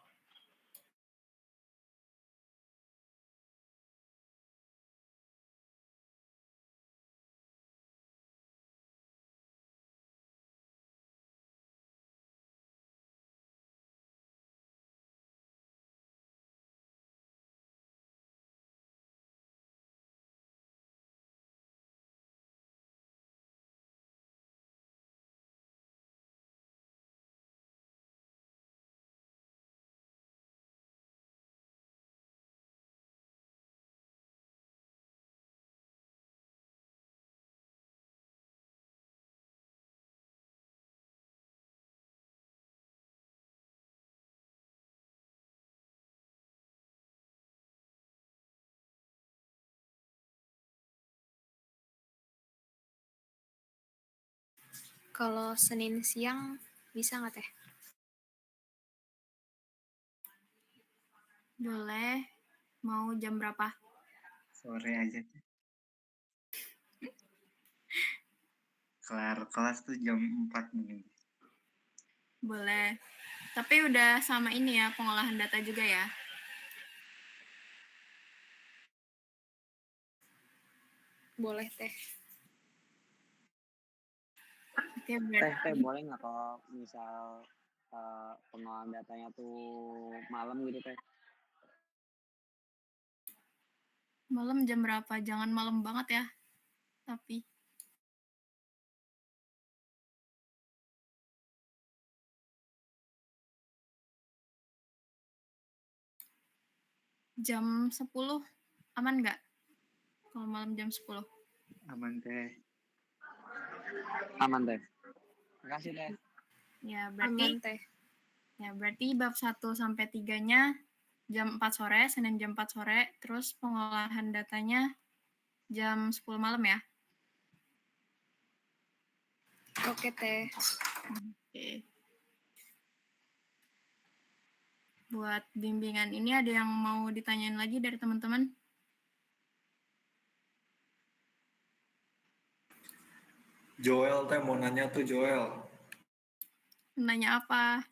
Kalau Senin siang bisa nggak, Teh? Boleh. Mau jam berapa? Sore aja Teh. Kelar kelas tuh jam 4 mungkin. Boleh. Tapi udah sama ini ya, pengolahan data juga ya. Boleh, Teh. Oke, berarti Teh boleh nggak kalau misal pengolahan datanya tuh malam gitu Teh? malam jam berapa? Jangan malam banget ya. Tapi jam 10 aman nggak? Kalau malam jam 10. Aman Teh. Aman Teh. Makasih Teh. Ya, berarti Aman, Teh. bab 1 sampai 3-nya jam 4 sore, Senin jam 4 sore, terus pengolahan datanya jam 10 malam ya. Oke, Teh. Oke. Buat bimbingan ini ada yang mau ditanyain lagi dari teman-teman? Joel Teh mau nanya tuh Joel. Nanya apa?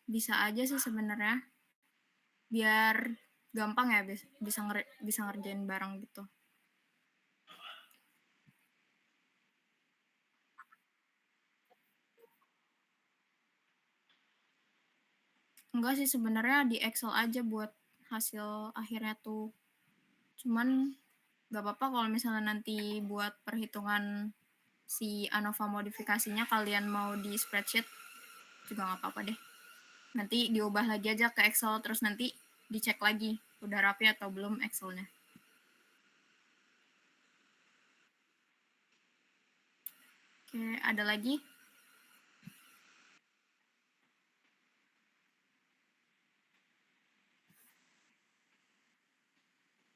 Bisa aja sih sebenarnya. Biar gampang ya, bisa ngerjain bareng gitu. Enggak sih sebenarnya di Excel aja buat hasil akhirnya tuh. Cuman nggak apa-apa kalau misalnya nanti buat perhitungan si ANOVA modifikasinya kalian mau di spreadsheet juga nggak apa-apa deh. Nanti diubah lagi aja ke Excel terus nanti dicek lagi udah rapi atau belum Excelnya. Oke, ada lagi?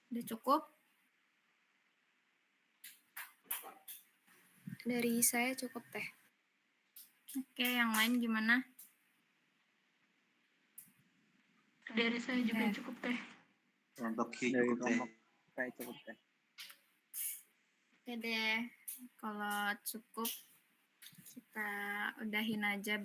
Udah cukup? Dari saya cukup, Teh. Oke, yang lain gimana? Dari saya juga cukup, Teh. Kelompok Q Dari cukup Teh. kelompok saya cukup Teh. Oke deh, kalau cukup kita udahin aja